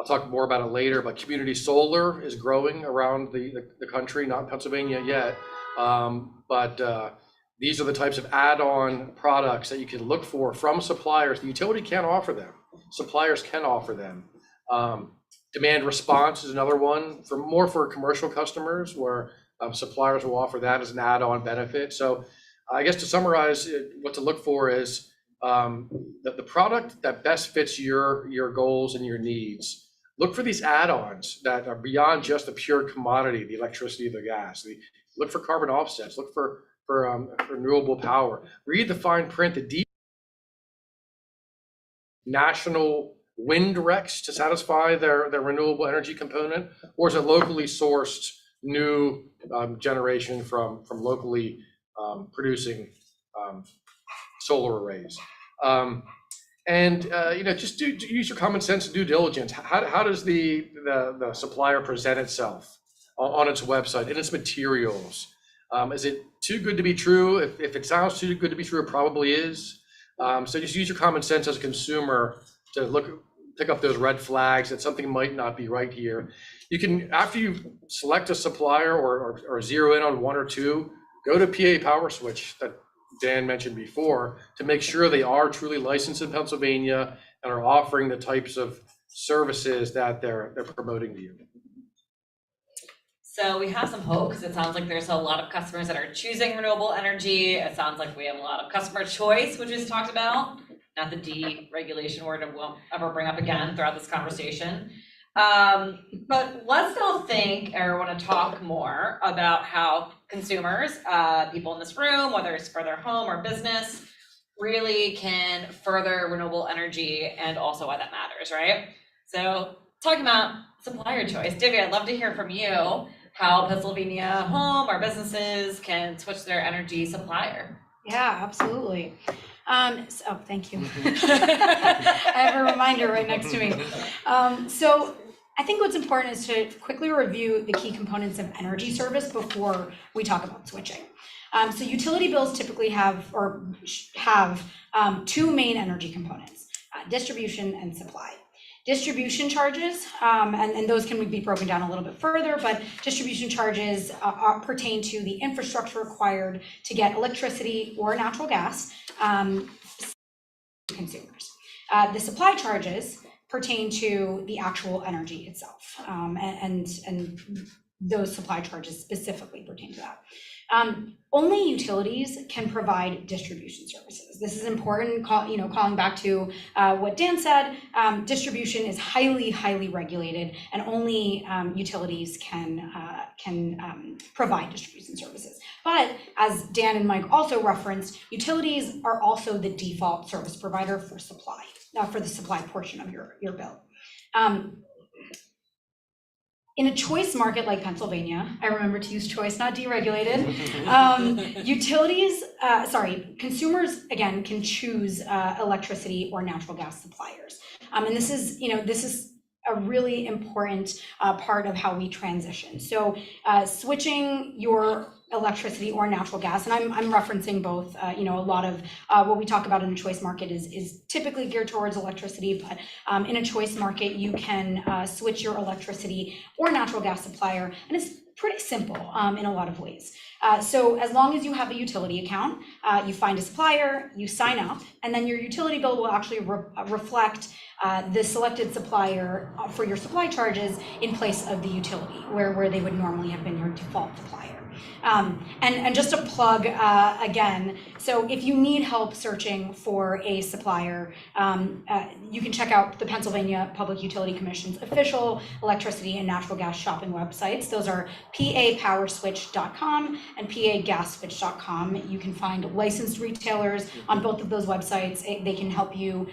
talk more about it later, but community solar is growing around the country, not in Pennsylvania yet. But these are the types of add-on products that you can look for from suppliers. The utility can't offer them. Suppliers can offer them. Demand response is another one for commercial customers where suppliers will offer that as an add-on benefit. So I guess to summarize, what to look for is the product that best fits your goals and your needs. Look for these add-ons that are beyond just the pure commodity, the electricity, the gas. Look for carbon offsets. Look for renewable power. Read the fine print, the deep national wind recs to satisfy their renewable energy component, or is it locally sourced new generation from locally producing solar arrays? Just use your common sense and due diligence. How does the supplier present itself on its website, in its materials? Is it too good to be true? If it sounds too good to be true, it probably is. So just use your common sense as a consumer to pick up those red flags that something might not be right here. You can, after you select a supplier or zero in on one or two, go to PA Power Switch that Dan mentioned before to make sure they are truly licensed in Pennsylvania and are offering the types of services that they're promoting to you. So we have some hope because it sounds like there's a lot of customers that are choosing renewable energy. It sounds like we have a lot of customer choice, which is talked about. Not the deregulation word I won't ever bring up again throughout this conversation. But let's still think or want to talk more about how consumers, people in this room, whether it's for their home or business, really can further renewable energy and also why that matters, right? So talking about supplier choice, Divya, I'd love to hear from you how Pennsylvania home or businesses can switch their energy supplier. Yeah, absolutely. Thank you. I have a reminder right next to me. So I think what's important is to quickly review the key components of energy service before we talk about switching. So utility bills typically have two main energy components, distribution and supply. Distribution charges, and those can be broken down a little bit further, but distribution charges pertain to the infrastructure required to get electricity or natural gas to consumers. The supply charges pertain to the actual energy itself, and those supply charges specifically pertain to that. Only utilities can provide distribution services. This is important, calling back to what Dan said, distribution is highly regulated and only utilities can provide distribution services. But as Dan and Mike also referenced, utilities are also the default service provider for supply, for the supply portion of your bill. In a choice market like Pennsylvania, I remember to use choice, not deregulated, consumers, again, can choose electricity or natural gas suppliers. And this is a really important part of how we transition. So switching your electricity or natural gas, and I'm referencing both, a lot of what we talk about in a choice market is typically geared towards electricity, but in a choice market, you can switch your electricity or natural gas supplier, and it's pretty simple in a lot of ways. So as long as you have a utility account, you find a supplier, you sign up, and then your utility bill will actually reflect the selected supplier for your supply charges in place of the utility, where they would normally have been your default supplier. And just to plug again, so if you need help searching for a supplier, you can check out the Pennsylvania Public Utility Commission's official electricity and natural gas shopping websites. Those are papowerswitch.com and pagasswitch.com. You can find licensed retailers on both of those websites. They can help you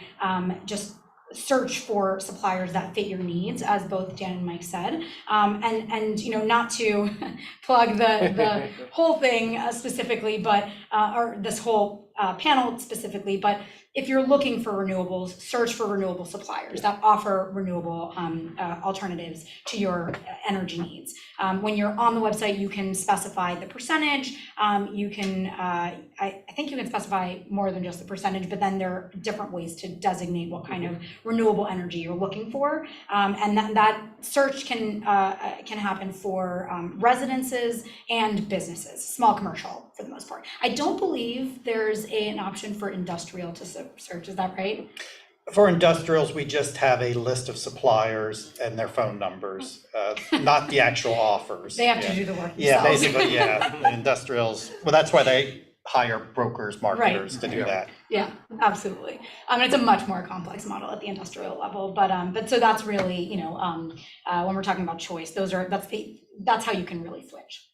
just search for suppliers that fit your needs, as both Dan and Mike said, and not to plug the whole thing specifically, but or this whole panel specifically, but if you're looking for renewables, search for renewable suppliers that offer renewable alternatives to your energy needs. When you're on the website, you can specify the percentage. You can, I think you can specify more than just the percentage, but then there are different ways to designate what kind of renewable energy you're looking for. And that search can happen for residences and businesses, small commercial for the most part. I don't believe there's an option for industrial to search, is that right? For industrials, we just have a list of suppliers and their phone numbers, not the actual offers. They have to Yeah. do the work Yeah, themselves. basically, yeah, the industrials, well, that's why they hire brokers, marketers to do that. Yeah, absolutely. It's a much more complex model at the industrial level, but so that's really, when we're talking about choice, that's how you can really switch.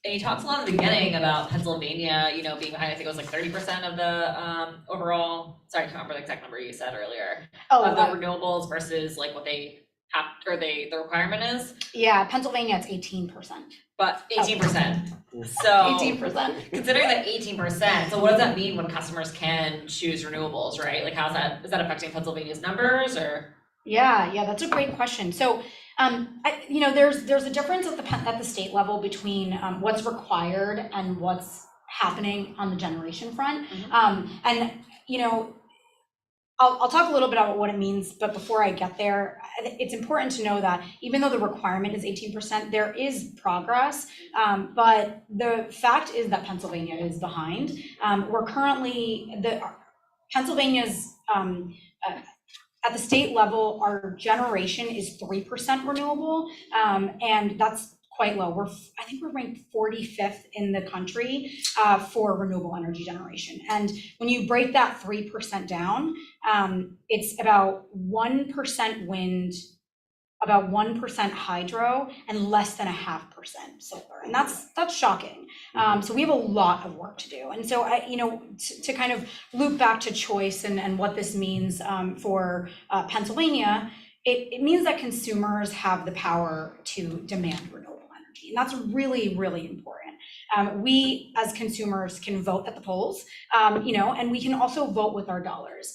And you talked a lot at the beginning about Pennsylvania, being behind, I think it was like 30% of the overall, sorry, I can't remember the exact number you said earlier, of the renewables versus like what they have, or the requirement is, Yeah, Pennsylvania, it's 18%. but 18%. So 18%. considering that 18%, so what does that mean when customers can choose renewables, right? Like is that affecting Pennsylvania's numbers or? Yeah, that's a great question. So, there's a difference at the state level between what's required and what's happening on the generation front. I'll talk a little bit about what it means, but before I get there, it's important to know that even though the requirement is 18%, there is progress. But the fact is that Pennsylvania is behind. We're currently, Pennsylvania's, at the state level, our generation is 3% renewable, and that's quite low. I think we're ranked 45th in the country for renewable energy generation. And when you break that 3% down, it's about 1% wind, about 1% hydro, and less than 0.5% solar. And that's shocking. So we have a lot of work to do. And so to kind of loop back to choice and what this means for Pennsylvania, it means that consumers have the power to demand renewable energy. And that's really, really important. We as consumers can vote at the polls, and we can also vote with our dollars.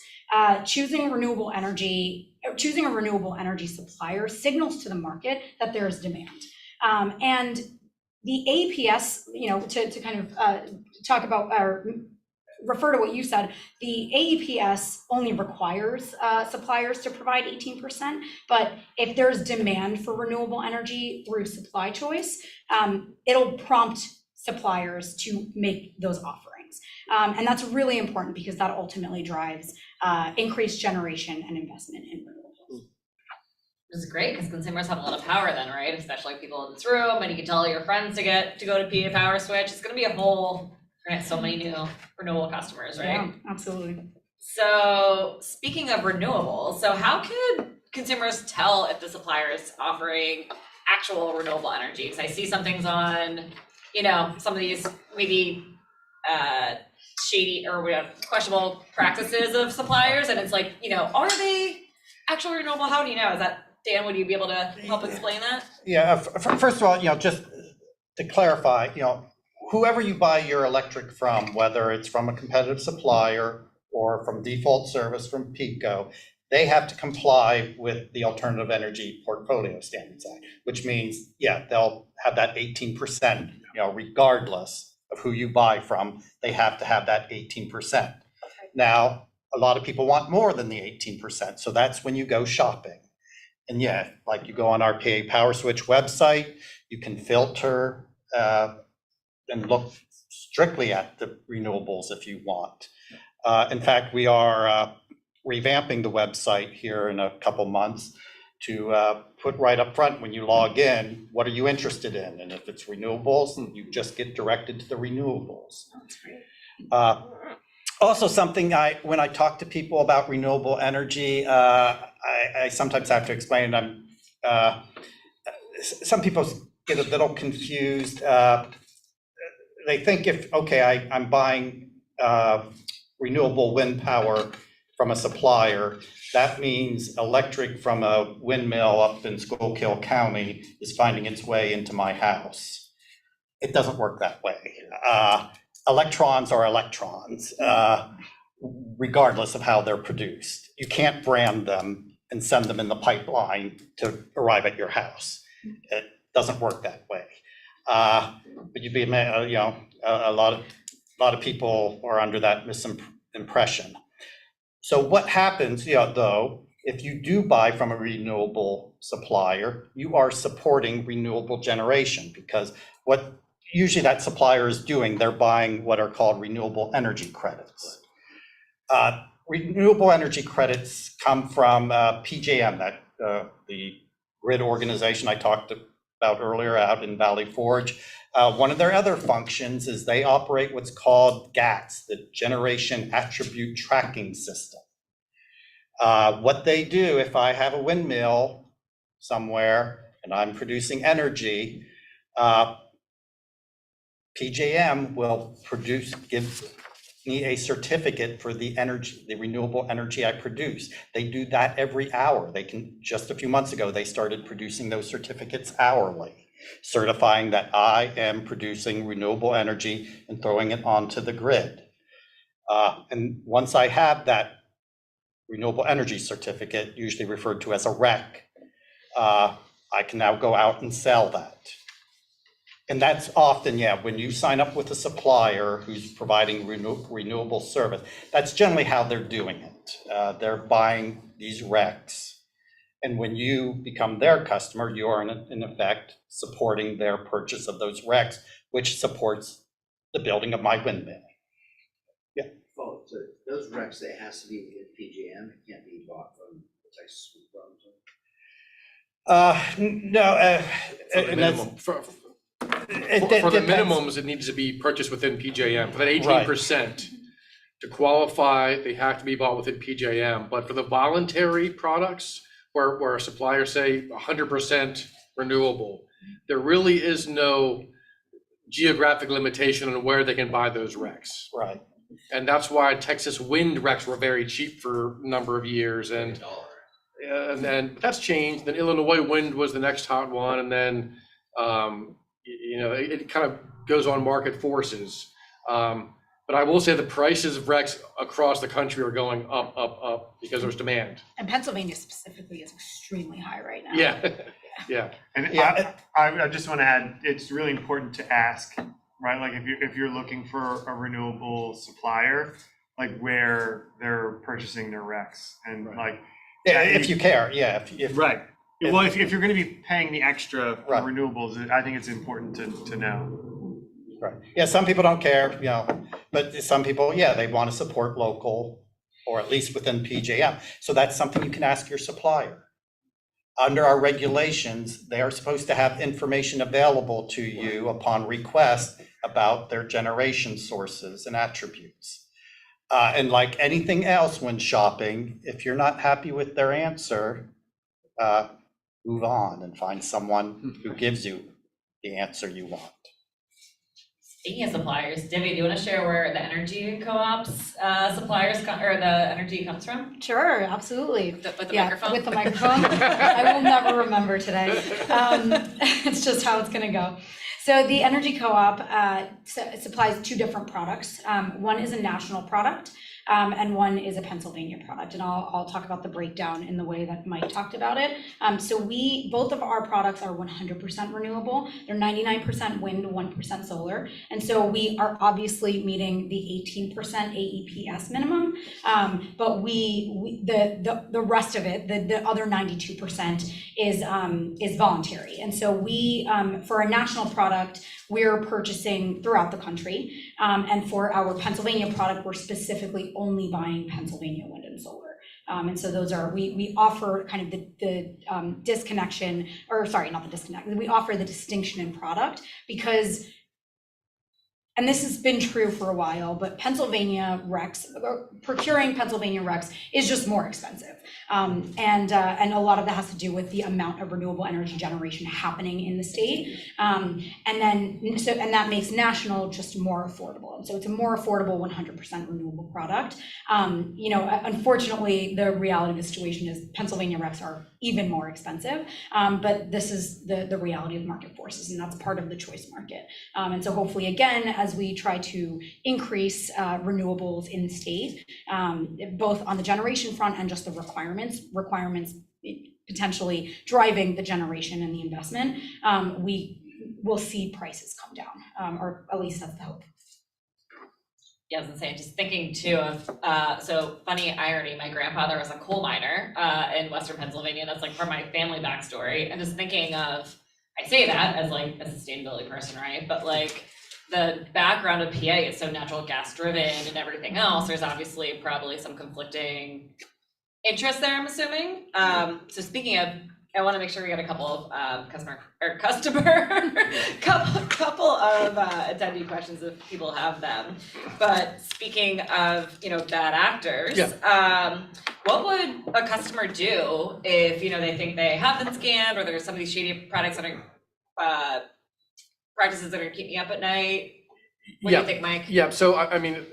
Choosing a renewable energy supplier signals to the market that there is demand. And the AEPS, to kind of talk about or refer to what you said, the AEPS only requires suppliers to provide 18%, but if there's demand for renewable energy through supply choice, it'll prompt suppliers to make those offerings. And that's really important because that ultimately drives increased generation and investment in renewables. This is great because consumers have a lot of power then, right? Especially people in this room, and you can tell all your friends to go to PA Power Switch. It's going to be we're gonna have so many new renewable customers, right? Yeah, absolutely. So speaking of renewables, so how could consumers tell if the supplier is offering actual renewable energy? Because I see some things on, some of these maybe shady or questionable practices of suppliers, and it's like, are they actual renewable? How do you know? Is that, Dan, would you be able to help explain that? Yeah, first of all, just to clarify, whoever you buy your electric from, whether it's from a competitive supplier or from default service from PECO, they have to comply with the Alternative Energy Portfolio Standards Act, which means, they'll have that 18%, regardless of who you buy from, they have to have that 18%. Now, a lot of people want more than the 18%, so that's when you go shopping. And like you go on our PA Power Switch website, you can filter and look strictly at the renewables if you want. In fact, we are revamping the website here in a couple months to put right up front when you log in, what are you interested in? And if it's renewables, you just get directed to the renewables. That's great. Also, something when I talk to people about renewable energy, I sometimes have to explain. Some people get a little confused. They think I'm buying renewable wind power from a supplier, that means electric from a windmill up in Schuylkill County is finding its way into my house. It doesn't work that way. Electrons are electrons, regardless of how they're produced. You can't brand them and send them in the pipeline to arrive at your house. It doesn't work that way. But you'd be, a lot of people are under that misimpression. So what happens, though, if you do buy from a renewable supplier, you are supporting renewable generation, because what usually that supplier is doing, they're buying what are called renewable energy credits. renewable energy credits come from PJM, that the grid organization I talked about earlier out in Valley Forge. One of their other functions is they operate what's called GATS, the Generation Attribute Tracking System. What they do, if I have a windmill somewhere and I'm producing energy, PJM will give me a certificate for the energy, the renewable energy I produce. They do that every hour. Just a few months ago, they started producing those certificates hourly, certifying that I am producing renewable energy and throwing it onto the grid. And once I have that renewable energy certificate, usually referred to as a REC, I can now go out and sell that. And that's often, when you sign up with a supplier who's providing renewable service, that's generally how they're doing it. They're buying these RECs. And when you become their customer, you are in effect supporting their purchase of those RECs, which supports the building of my windmill. Oh, so those RECs, it has to be in PJM, it can't be bought from the Texas School Program. No. For the minimum, for the minimums, it needs to be purchased within PJM. For that 18%, to qualify, they have to be bought within PJM. But for the voluntary products, where suppliers say 100% renewable, there really is no geographic limitation on where they can buy those RECs. Right. And that's why Texas wind RECs were very cheap for a number of years. And then that's changed. Then Illinois wind was the next hot one. And then, it kind of goes on market forces. But I will say the prices of RECs across the country are going up because there's demand. And Pennsylvania specifically is extremely high right now. Yeah. And I just want to add, it's really important to ask, right? Like if you're looking for a renewable supplier, like where they're purchasing their RECs and if you care, right. Well, if you're going to be paying the extra for renewables, I think it's important to know. Right. Yeah, some people don't care, but some people, they want to support local, or at least within PJM. So that's something you can ask your supplier. Under our regulations, they are supposed to have information available to you upon request about their generation sources and attributes. And like anything else when shopping, if you're not happy with their answer, move on and find someone who gives you the answer you want. Speaking of suppliers, Debbie, do you want to share where the energy co-ops suppliers or the energy comes from? Sure, absolutely. With the microphone? With the microphone. I will never remember today. It's just how it's going to go. So the energy co-op supplies two different products. One is a national product, and one is a Pennsylvania product. And I'll talk about the breakdown in the way that Mike talked about it. So both of our products are 100% renewable. They're 99% wind, 1% solar. And so we are obviously meeting the 18% AEPS minimum. But the rest of it, the other 92% is voluntary. And so we, for a national product, we're purchasing throughout the country. And for our Pennsylvania product, we're specifically only buying Pennsylvania wind and solar. And so those are, we offer kind of the disconnection, or sorry, not the disconnect, we offer the distinction in product because, and this has been true for a while, but Pennsylvania RECs, procuring Pennsylvania RECs is just more expensive. And a lot of that has to do with the amount of renewable energy generation happening in the state. And that makes national just more affordable. And so it's a more affordable 100% renewable product. Unfortunately, the reality of the situation is Pennsylvania RECs are even more expensive, but this is the reality of market forces, and that's part of the choice market. And so hopefully, again, as we try to increase renewables in the state, both on the generation front and just the requirements potentially driving the generation and the investment, we will see prices come down, or at least that's the hope. Yeah, I was gonna say, just thinking too of, so funny irony, my grandfather was a coal miner in Western Pennsylvania. That's like part of my family backstory. And just thinking of, I say that as like a sustainability person, right? But like, the background of PA is so natural gas driven and everything else, there's obviously probably some conflicting interest there, I'm assuming. So speaking of, I want to make sure we get a couple of customer couple of attendee questions if people have them. But speaking of, bad actors, what would a customer do if, they think they have been scammed or there's some of these shady products that are practices that are keeping up at night? What do you think, Mike? Yeah, so I mean,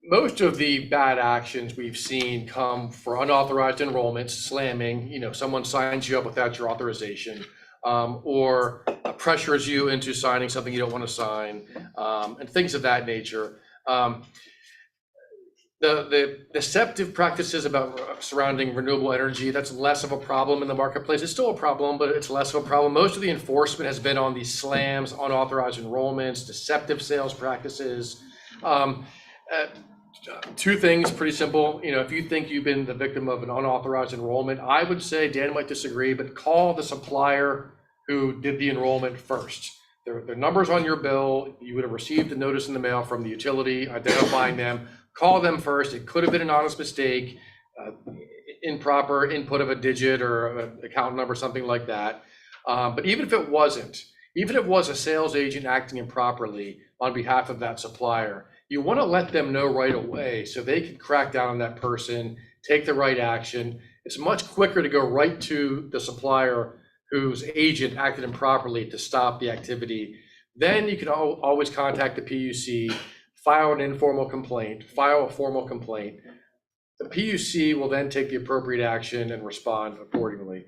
most of the bad actions we've seen come for unauthorized enrollments, slamming, someone signs you up without your authorization, or pressures you into signing something you don't want to sign, and things of that nature. The deceptive practices about surrounding renewable energy, that's less of a problem in the marketplace. It's still a problem, but it's less of a problem. Most of the enforcement has been on these slams, unauthorized enrollments, deceptive sales practices. Two things, pretty simple. If you think you've been the victim of an unauthorized enrollment, I would say, Dan might disagree, but call the supplier who did the enrollment first. Their number's on your bill. You would have received a notice in the mail from the utility identifying them. Call them first. It could have been an honest mistake, improper input of a digit or an account number, something like that. But even if it wasn't, even if it was a sales agent acting improperly on behalf of that supplier, you want to let them know right away so they can crack down on that person, take the right action. It's much quicker to go right to the supplier whose agent acted improperly to stop the activity. Then you can always contact the PUC, file an informal complaint, file a formal complaint. The PUC will then take the appropriate action and respond accordingly.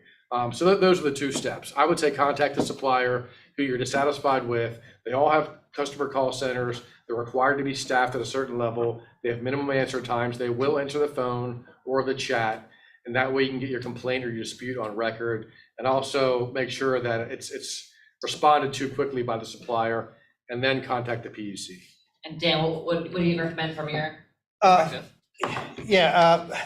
So those are the two steps. I would say contact the supplier who you're dissatisfied with. They all have customer call centers. They're required to be staffed at a certain level. They have minimum answer times. They will answer the phone or the chat, and that way you can get your complaint or your dispute on record, and also make sure that it's responded to quickly by the supplier, and then contact the PUC. And Dan, what do you recommend from your perspective?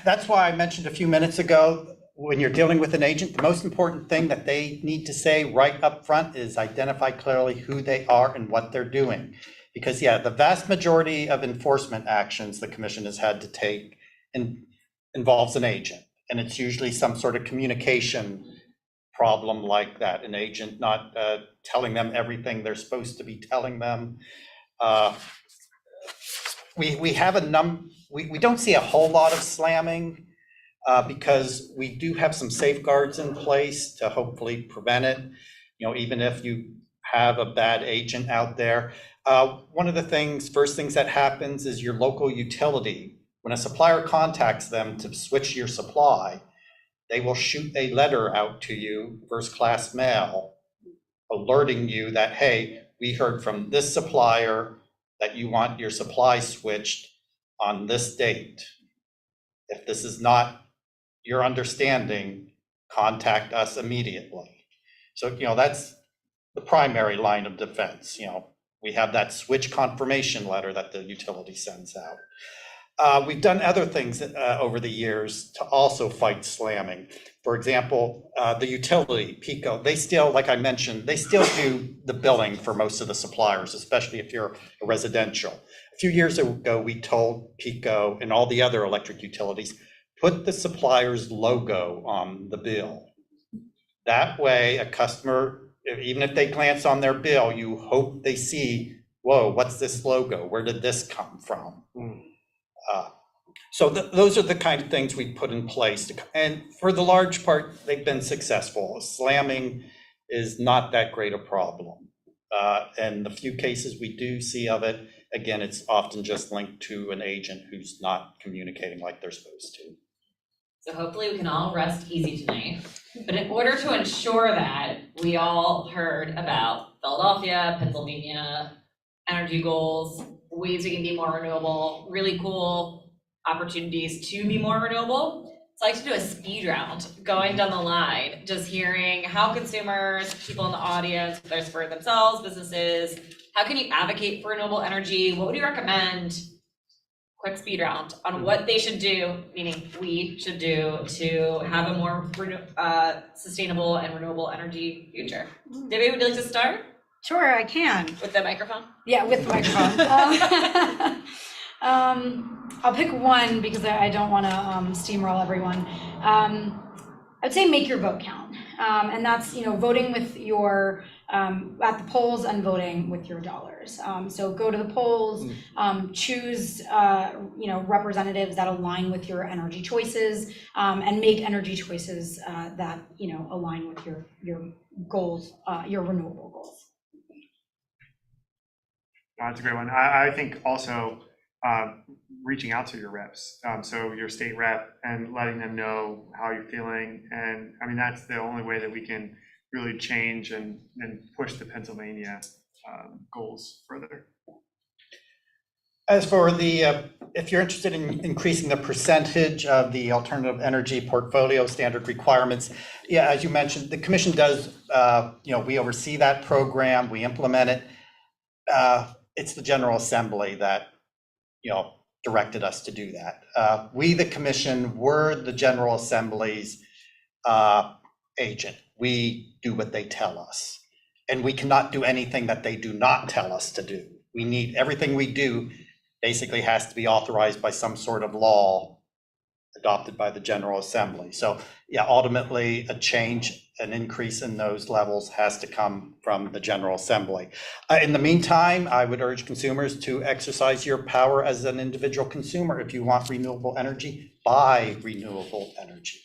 That's why I mentioned a few minutes ago, when you're dealing with an agent, the most important thing that they need to say right up front is identify clearly who they are and what they're doing. Because the vast majority of enforcement actions the commission has had to take involves an agent. And it's usually some sort of communication problem like that, an agent not telling them everything they're supposed to be telling them. We have we don't see a whole lot of slamming because we do have some safeguards in place to hopefully prevent it. Even if you have a bad agent out there. One of the first things that happens is your local utility, when a supplier contacts them to switch your supply, they will shoot a letter out to you, first class mail, alerting you that, hey, we heard from this supplier that you want your supply switched on this date. If this is not your understanding, contact us immediately. So, that's the primary line of defense. We have that switch confirmation letter that the utility sends out. We've done other things over the years to also fight slamming. For example, the utility, PECO, they still, like I mentioned, they still do the billing for most of the suppliers, especially if you're a residential. A few years ago, we told PECO and all the other electric utilities, put the supplier's logo on the bill. That way, a customer, even if they glance on their bill, you hope they see, whoa, what's this logo? Where did this come from? So those are the kind of things we put in place. And for the large part, they've been successful. Slamming is not that great a problem. And the few cases we do see of it, again, it's often just linked to an agent who's not communicating like they're supposed to. So hopefully we can all rest easy tonight. But in order to ensure that, we all heard about Philadelphia, Pennsylvania, energy goals, ways we can be more renewable, really cool opportunities to be more renewable. So I like to do a speed round, going down the line, just hearing how consumers, people in the audience, whether it's for themselves, businesses, how can you advocate for renewable energy? What would you recommend? Quick speed round on what they should do, meaning we should do, to have a more sustainable and renewable energy future. David, would you like to start? Sure, I can. With the microphone? Yeah, with the microphone. I'll pick one because I don't want to steamroll everyone. I'd say make your vote count. And that's, voting with your, at the polls and voting with your dollars. So go to the polls, choose, representatives that align with your energy choices, and make energy choices that, align with your goals, your renewable goals. That's a great one. I think also reaching out to your reps, so your state rep, and letting them know how you're feeling. And I mean, that's the only way that we can really change and push the Pennsylvania goals further. As for the, if you're interested in increasing the percentage of the alternative energy portfolio standard requirements, yeah, as you mentioned, the commission does, we oversee that program, we implement it. It's the General Assembly that, directed us to do that. We, the commission, were the General Assembly's agent. We do what they tell us. And we cannot do anything that they do not tell us to do. We need, everything we do basically has to be authorized by some sort of law adopted by the General Assembly. So yeah, ultimately a change, an increase in those levels has to come from the General Assembly. In the meantime, I would urge consumers to exercise your power as an individual consumer. If you want renewable energy, buy renewable energy.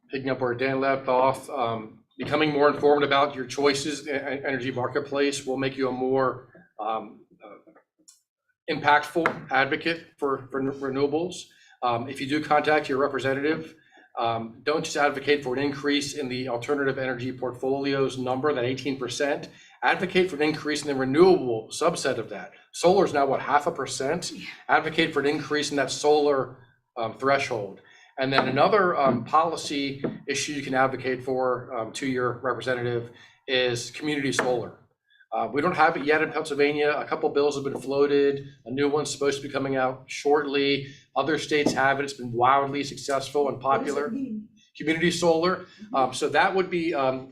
Picking up where Dan left off, becoming more informed about your choices in energy marketplace will make you a more impactful advocate for renewables. If you do contact your representative, don't just advocate for an increase in the alternative energy portfolios number, that 18%. Advocate for an increase in the renewable subset of that. Solar is now, what, 0.5%? Advocate for an increase in that solar threshold. And then another policy issue you can advocate for to your representative is community solar. We don't have it yet in Pennsylvania. A couple bills have been floated. A new one's supposed to be coming out shortly. Other states have it. It's been wildly successful and popular. Community solar. So that would be a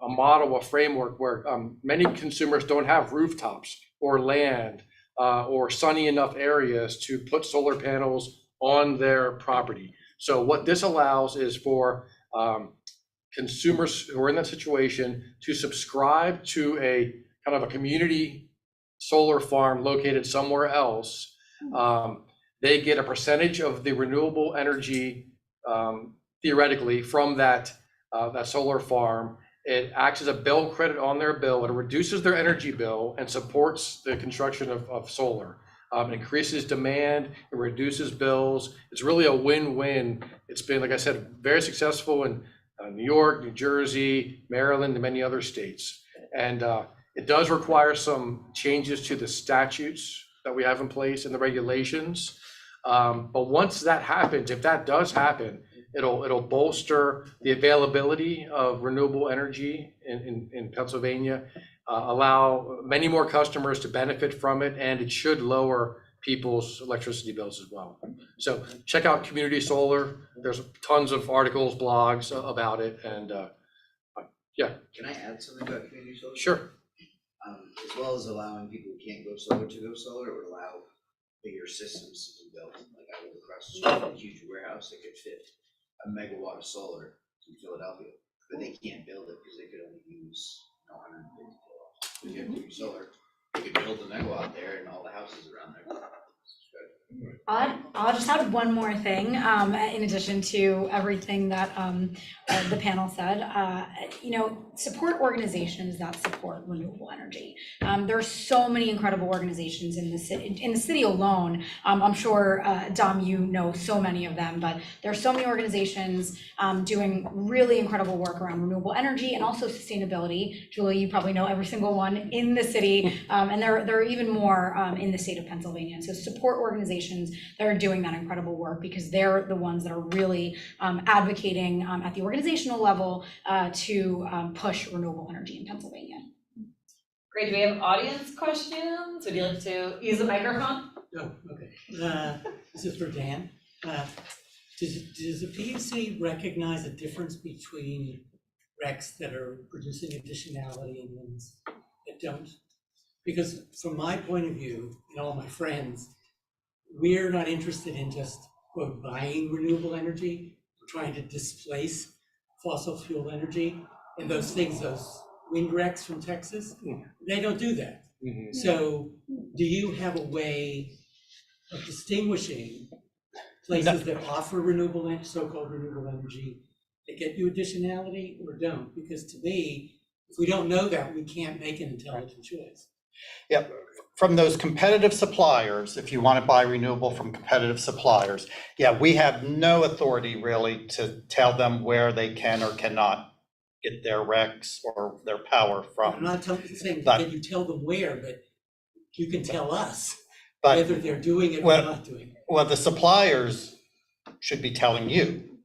model, a framework where many consumers don't have rooftops or land or sunny enough areas to put solar panels on their property. So what this allows is for consumers who are in that situation to subscribe to a kind of a community solar farm located somewhere else. They get a percentage of the renewable energy theoretically from that solar farm. It acts as a bill credit on their bill. It reduces their energy bill and supports the construction of solar. It increases demand, it reduces bills. It's really a win-win. It's been, like I said, very successful in New York, New Jersey, Maryland, and many other states. And it does require some changes to the statutes that we have in place and the regulations. But once that happens, if that does happen, it'll bolster the availability of renewable energy in Pennsylvania, allow many more customers to benefit from it, and it should lower people's electricity bills as well. So check out Community Solar. There's tons of articles, blogs about it, and yeah. Can I add something about community solar? Sure. As well as allowing people who can't go solar to go solar, it would allow bigger systems to be built. Like I live across the street from a huge warehouse that could fit a megawatt of solar in Philadelphia, but they can't build it because they could only use 150 kilowatts. If you have community solar, they could build a megawatt there and all the houses around there. I'll just add one more thing, in addition to everything that the panel said. Support organizations that support renewable energy. There are so many incredible organizations in the city alone. I'm sure, Dom, you know so many of them, but there are so many organizations doing really incredible work around renewable energy and also sustainability. Julie, you probably know every single one in the city, and there are even more in the state of Pennsylvania. So support organizations that are doing that incredible work, because they're the ones that are really advocating at the organizational level to push renewable energy in Pennsylvania. Great, do we have audience questions? Would you like to use the microphone? Oh, okay. This is for Dan. Does the PUC recognize a difference between RECs that are producing additionality and ones don't. Because from my point of view, and all my friends, we're not interested in just, quote, buying renewable energy. We're trying to displace fossil fuel energy. And those things, those wind wrecks from Texas, they don't do that. So do you have a way of distinguishing places that offer renewable, so-called renewable energy, that get you additionality or don't? Because to me, if we don't know that, we can't make an intelligent choice. Yeah, from those competitive suppliers, if you want to buy renewable from competitive suppliers, yeah, we have no authority really to tell them where they can or cannot get their RECs or their power I'm from. not saying But- that you tell them where, but you can tell us But, whether they're doing it or well- not doing it. well, the suppliers should be telling you.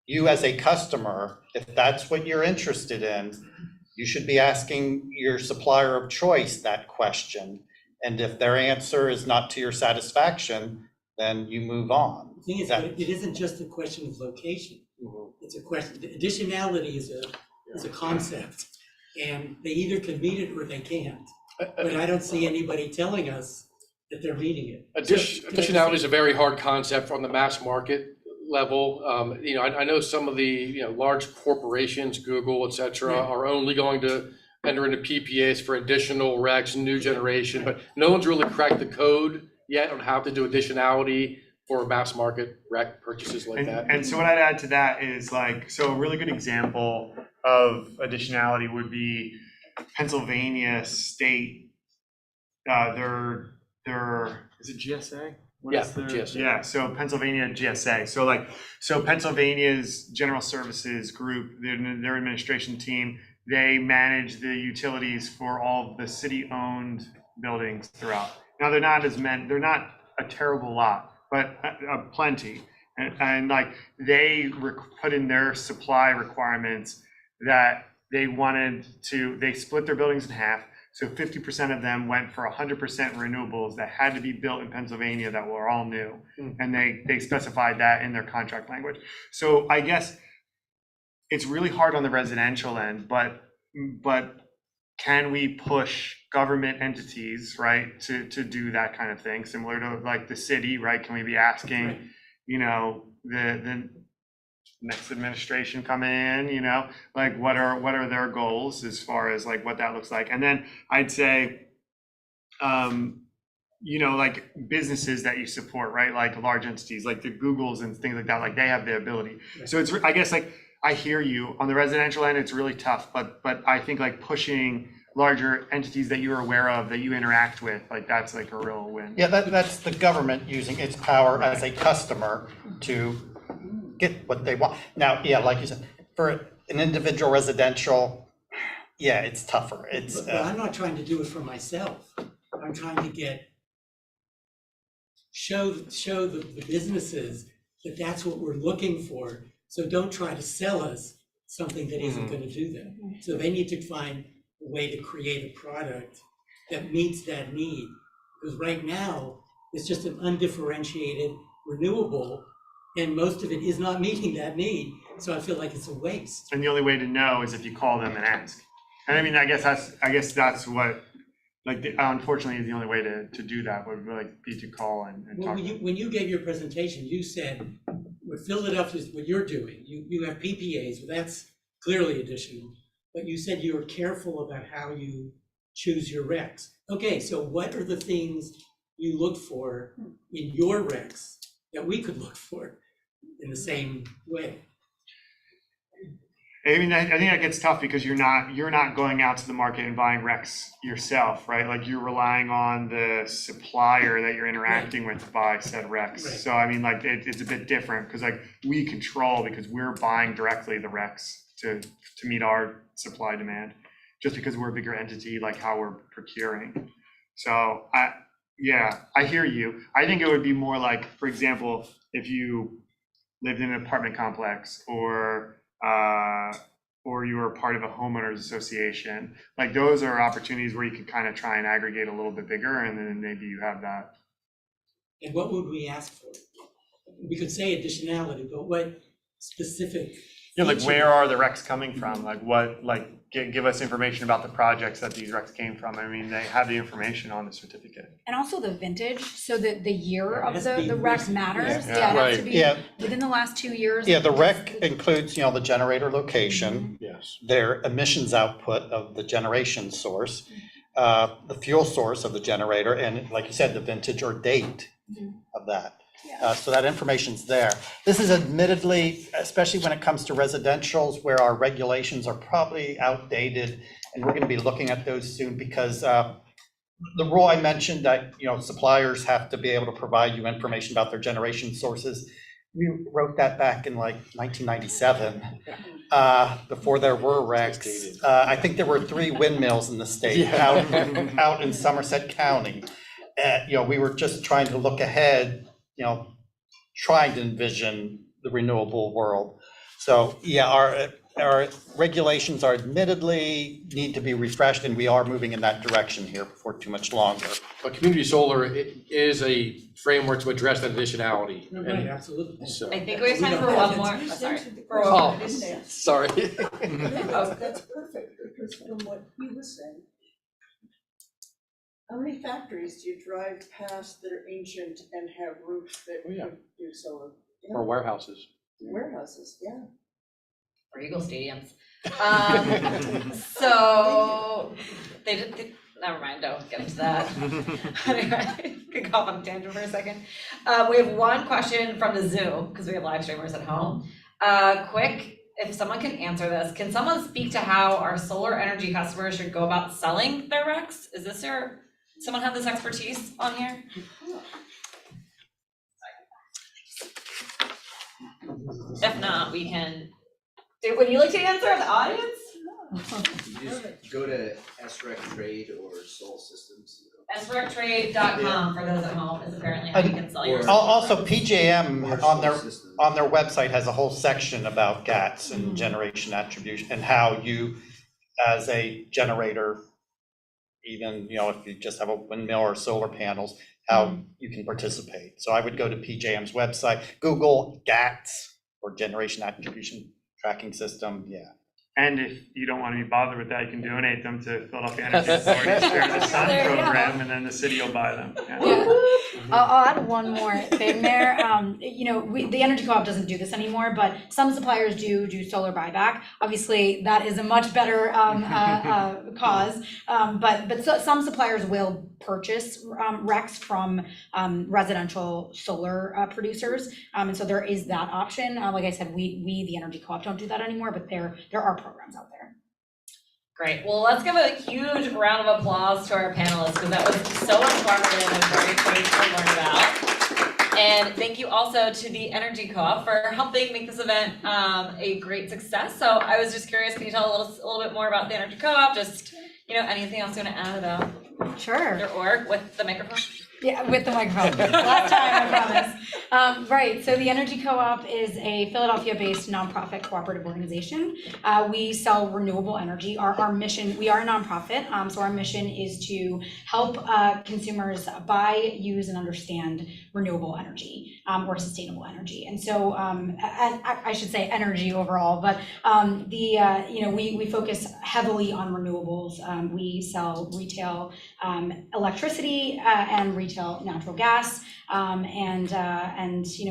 You as a customer, if that's what you're interested in, you should be asking your supplier of choice that question. And if their answer is not to your satisfaction, then you move on. The thing is, That- it isn't just a question of location. It's a question, additionality is a concept, and they either can meet it or they can't. But I don't see anybody telling us that they're meeting it. Additionality is a very hard concept on the mass market level. I know some of the, large corporations, Google, et cetera, are only going to enter into PPAs for additional RECs, new generation, but no one's really cracked the code yet on how to do additionality for mass market REC purchases like that. And so what I'd add to that is so a really good example of additionality would be Pennsylvania State. Their is it GSA? What is their- GSA. Yeah, so Pennsylvania GSA. So Pennsylvania's General Services Group, their administration team, they manage the utilities for all of the city-owned buildings throughout. Now they're not a terrible lot, but plenty. And they put in their supply requirements that they split their buildings in half. So 50% of them went for 100% renewables that had to be built in Pennsylvania that were all new. And they specified that in their contract language. So I guess it's really hard on the residential end, but can we push government entities, right, to do that kind of thing, similar to the city, right? Can we be asking, the next administration coming in, what are their goals as far as what that looks like? And then I'd say, businesses that you support, right? Like large entities, like the Googles and things like that, they have the ability. So it's, I guess, I hear you on the residential end, it's really tough, but I think pushing larger entities that you're aware of, that you interact with, that's a real win. Yeah, that's the government using its power as a customer to get what they want. Now, yeah, like you said, for an individual residential, yeah, it's tougher. But I'm not trying to do it for myself. I'm trying to show the businesses that that's what we're looking for. So don't try to sell us something that isn't going to do that. So they need to find a way to create a product that meets that need. Because right now, it's just an undifferentiated renewable, and most of it is not meeting that need. So I feel like it's a waste. And the only way to know is if you call them and ask. And I mean, I guess that's what, unfortunately, the only way to do that would be to call and Well, talk. when you gave your presentation, you said, what Philadelphia is what you're doing. You have PPAs, well, that's clearly additional. But you said you were careful about how you choose your RECs. Okay, so what are the things you look for in your RECs that we could look for in the same way? I mean, I think that gets tough because you're not going out to the market and buying RECs yourself, right? You're relying on the supplier that you're interacting with to buy said RECs. Right. So I mean, it's a bit different because we control because we're buying directly the RECs to meet our supply demand, just because we're a bigger entity, how we're procuring. So I hear you. I think it would be more for example, if you lived in an apartment complex or you were part of a homeowners association, those are opportunities where you could kind of try and aggregate a little bit bigger, and then maybe you have that. And what would we ask for? We could say additionality, but what specific Yeah, like where are the recs coming from? Like what, like give us information about the projects that these recs came from. I mean, they have the information on the certificate. And also the vintage, so that the year Yeah, it of has to be the rec recent. matters. Yeah. Yeah, it has to Right. be Yeah. within the last 2 years. Yeah, the rec includes, the generator location, Yes. their emissions output of the generation source, the fuel source of the generator, and like you said, the vintage or date of that. So that information's there. This is admittedly, especially when it comes to residentials, where our regulations are probably outdated, and we're gonna be looking at those soon because the rule I mentioned that, suppliers have to be able to provide you information about their generation sources. We wrote that back in like 1997, before there were recs. I think there were 3 windmills in the state out in Somerset County. We were just trying to look ahead, trying to envision the renewable world. So, yeah, our regulations are admittedly need to be refreshed, and we are moving in that direction here before too much longer. But community solar is a framework to address that additionality. Right, And absolutely. so, I think we have time for one more, sorry. For one oh, more. sorry. That's perfect, because from what he was saying, how many factories do you drive past that are ancient and have roofs that Oh, yeah. could do solar? Yeah, Or warehouses. warehouses, yeah. Or Eagle stadiums. So never mind, don't get into that. Anyway, could go off on a tangent for a second. We have one question from the Zoom, because we have live streamers at home. Quick, if someone can answer this, can someone speak to how our solar energy customers should go about selling their RECs? Is this someone have this expertise on here? If not, we can, would you like to answer the audience? You just go to SREC Trade or Soul Systems. SRECtrade.com for those at home is apparently how you can sell your. Also, PJM on their website has a whole section about GATS and generation attribution, and how you, as a generator, even, if you just have a windmill or solar panels, how you can participate. So I would go to PJM's website, Google GATS or Generation Attribution Tracking System, And if you don't want to be bothered with that, you can donate them to Philadelphia Energy Authority Share the Sun There you go. program, and then the city will buy them. Yeah. I'll add one more thing there. The Energy Co-op doesn't do this anymore, but some suppliers do solar buyback. Obviously, that is a much better cause. But some suppliers will purchase RECs from residential solar producers. And so there is that option. Like I said, we the Energy Co-op don't do that anymore, but there are programs out there. Great, well, let's give a huge round of applause to our panelists, because that was so informative and very great to learn about. And thank you also to the Energy Co-op for helping make this event a great success. So I was just curious, can you tell a little bit more about the Energy Co-op? Just, anything else you want to add about Sure. your org with the microphone? Yeah, with the microphone. Last time, I promise. Right, so the Energy Co-op is a Philadelphia-based nonprofit cooperative organization. We sell renewable energy. Our mission, we are a nonprofit, so our mission is to help consumers buy, use, and understand renewable energy or sustainable energy. And so, I should say energy overall, but we focus heavily on renewables. We sell retail electricity and retail natural gas, and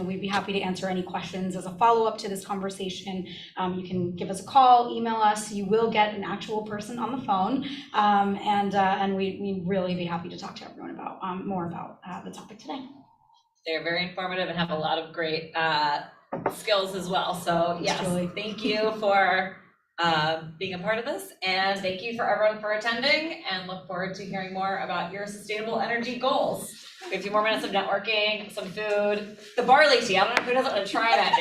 we'd be happy to answer any questions as a follow-up to this conversation. You can give us a call, email us. You will get an actual person on the phone, and we'd really be happy to talk to everyone about more about the topic today. They're very informative and have a lot of great skills as well. So yes, thank you for being a part of this, and thank you for everyone for attending, and look forward to hearing more about your sustainable energy goals. We have a few more minutes of networking, some food, the barley tea. I don't know who doesn't want to try that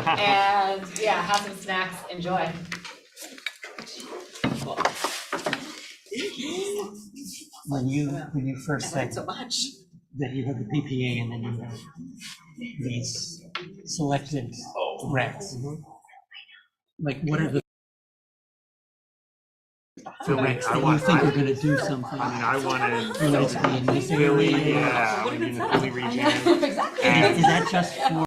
now. And yeah, have some snacks. Enjoy. When you first said so much that you had the PPA and then you had these selected RECs, like what are the RECs that you think are going to do something? I wanted Related to the in this Philly, area? yeah, in the Philly region. Exactly. Is that just for